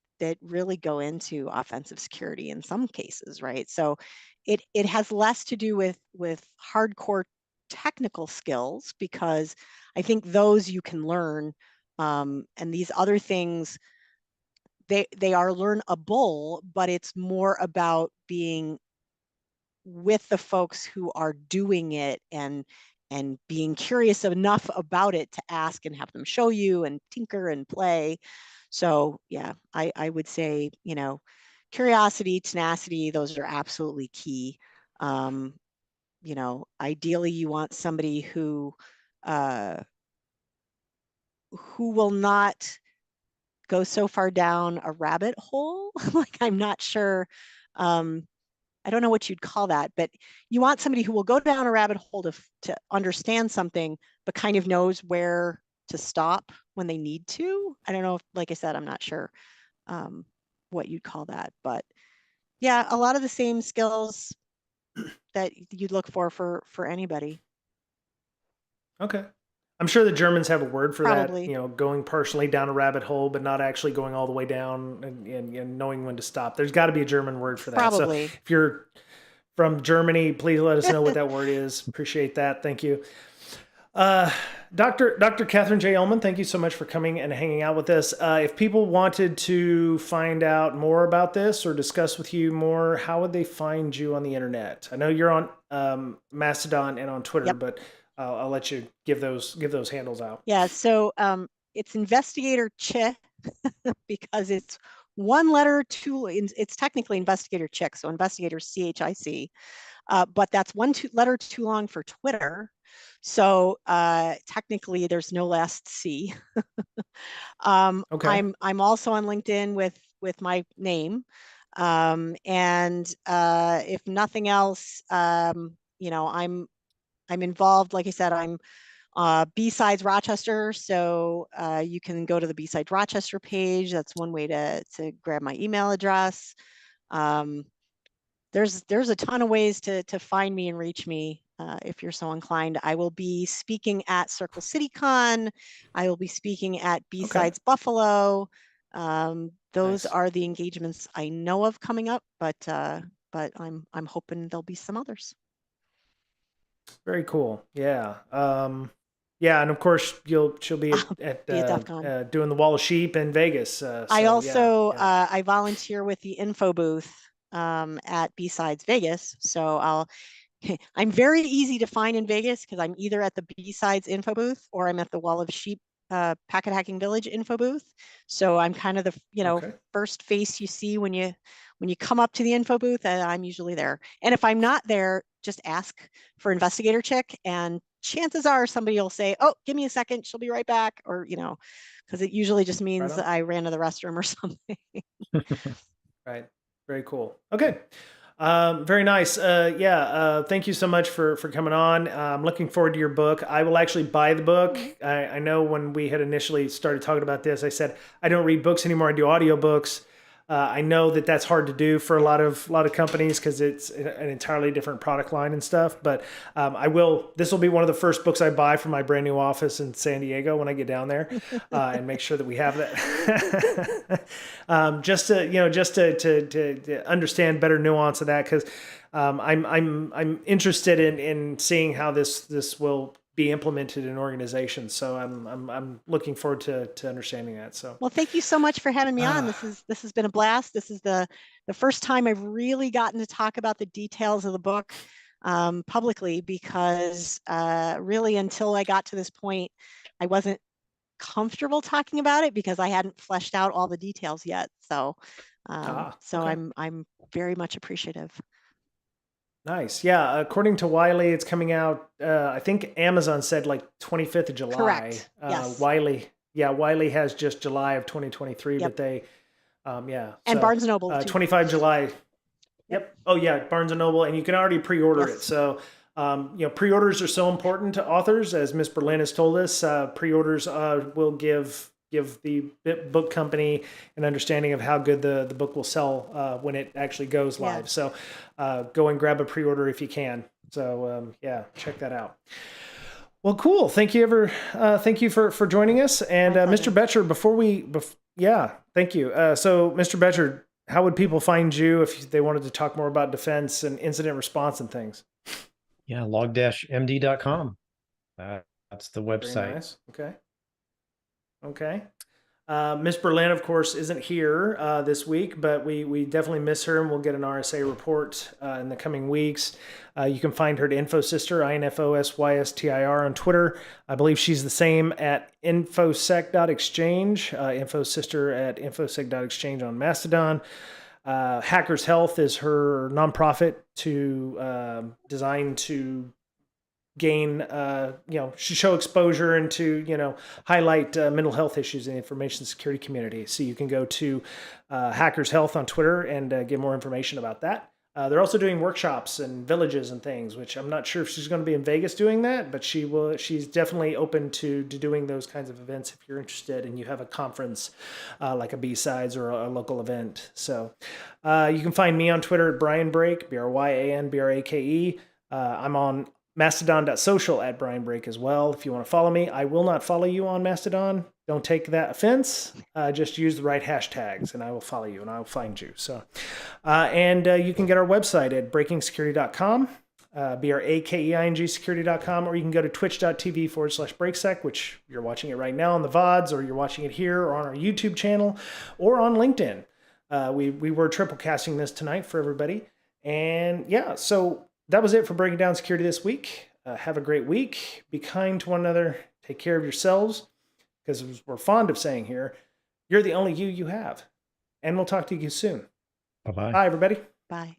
really go into offensive security in some cases, right? So it has less to do with hardcore technical skills, because I think those you can learn, and these other things, they are learnable, but it's more about being with the folks who are doing it, and being curious enough about it to ask and have them show you and tinker and play. So yeah, I would say, curiosity, tenacity, those are absolutely key. Um, Ideally you want somebody who will not go so far down a rabbit hole. Like, I'm not sure, I don't know what you'd call that, but you want somebody who will go down a rabbit hole to understand something, but kind of knows where to stop when they need to. I don't know if, like I said, I'm not sure what you'd call that, but yeah, a lot of the same skills that you'd look for anybody. Okay. I'm sure the Germans have a word for that, Probably. going partially down a rabbit hole, but not actually going all the way down, and knowing when to stop. There's got to be a German word for that. So Probably. if you're from Germany, please let us know what that word is. Appreciate that. Thank you. Uh, Dr. Catherine J. Ullman, thank you so much for coming and hanging out with us. If people wanted to find out more about this or discuss with you more, how would they find you on the internet? I know you're on Mastodon and on Twitter, Yep. but I'll let you give those handles out. Yeah. So it's Investigator Ch, because it's one letter, it's technically Investigator Chick, so Investigator CHIC. But that's letter too long for Twitter. So technically there's no last C. Okay. I'm also on LinkedIn with my name. And if nothing else, I'm involved. Like I said, I'm B-Sides Rochester. So you can go to the B-Sides Rochester page. That's one way to grab my email address. Um, there's a ton of ways to find me and reach me if you're so inclined. I will be speaking at Circle City Con. I will be speaking at Okay. B-Sides Buffalo. Those Nice. are the engagements I know of coming up, but I'm hoping there'll be some others. Very cool. Yeah. Yeah, and of course she'll be at Be at DEF CON. doing the Wall of Sheep in Vegas. I So yeah, also yeah. I volunteer with the info booth at B-Sides Vegas. So I'm very easy to find in Vegas, because I'm either at the B-Sides info booth or I'm at the Wall of Sheep Packet Hacking Village info booth. So I'm kind of the Okay. first face you see when you come up to the info booth, and I'm usually there. And if I'm not there, just ask for Investigator Chick, and chances are somebody will say, "Oh, give me a second, she'll be right back," or because it usually just Right means on. I ran to the restroom or something. Right. Very cool. Okay. Very nice. Yeah. Thank you so much for coming on. I'm looking forward to your book. I will actually buy the book. Mhm. I know when we had initially started talking about this, I said I don't read books anymore. I do audiobooks. I know that that's hard to do for a lot of companies because it's an entirely different product line and stuff. But this will be one of the first books I buy for my brand new office in San Diego when I get down there, and make sure that we have that. Just to understand better nuance of that, because I'm interested in seeing how this will be implemented in organizations. So I'm looking forward to understanding that. So well, thank you so much for having me on. This has been a blast. This is the first time I've really gotten to talk about the details of the book publicly, because really until I got to this point, I wasn't comfortable talking about it because I hadn't fleshed out all the details yet. So okay. I'm very much appreciative. Nice. Yeah. According to Wiley, it's coming out, I think Amazon said like 25th of July. Correct. Yes. Wiley has just July of 2023, Yep. but they, yeah. And so, Barnes & Noble too. 25 July. Yep. Oh yeah, Barnes & Noble, and you can already pre-order it. So, pre-orders are so important to authors, as Miss Berlin has told us. Pre-orders will give the book company an understanding of how good the book will sell when it actually goes live. So go and grab a pre-order if you can. So check that out. Well, cool. Thank you thank you for joining us. And Mr. Betcher, thank you. So Mr. Betcher, how would people find you if they wanted to talk more about defense and incident response and things? Yeah, log-md.com. That's the website. Very nice. Okay. Miss Berlin, of course, isn't here this week, but we definitely miss her, and we'll get an RSA report in the coming weeks. You can find her at InfoSystir, INFOSYSTIR on Twitter. I believe she's the same at infosec.exchange, InfoSystir at infosec.exchange on Mastodon. Hackers Health is her nonprofit designed to gain, show exposure and to, highlight mental health issues in the information security community. So you can go to Hackers Health on Twitter and get more information about that. They're also doing workshops and villages and things, which I'm not sure if she's going to be in Vegas doing that, but she's definitely open to doing those kinds of events if you're interested and you have a conference like a B-Sides or a local event. So you can find me on Twitter at Brian Brake, BRYANBRAKE. I'm on Mastodon.social at Brian Brake as well. If you want to follow me, I will not follow you on Mastodon. Don't take that offense. Just use the right hashtags and I will follow you and I'll find you. So, and you can get our website at breakingsecurity.com, BRAKEING security.com, or you can go to twitch.tv/breaksec, which you're watching it right now on the VODs, or you're watching it here or on our YouTube channel or on LinkedIn. We were triple casting this tonight for everybody. And so that was it for Breaking Down Security this week. Have a great week. Be kind to one another. Take care of yourselves, because as we're fond of saying here, you're the only you have. And we'll talk to you soon. Bye-bye. Bye, everybody. Bye.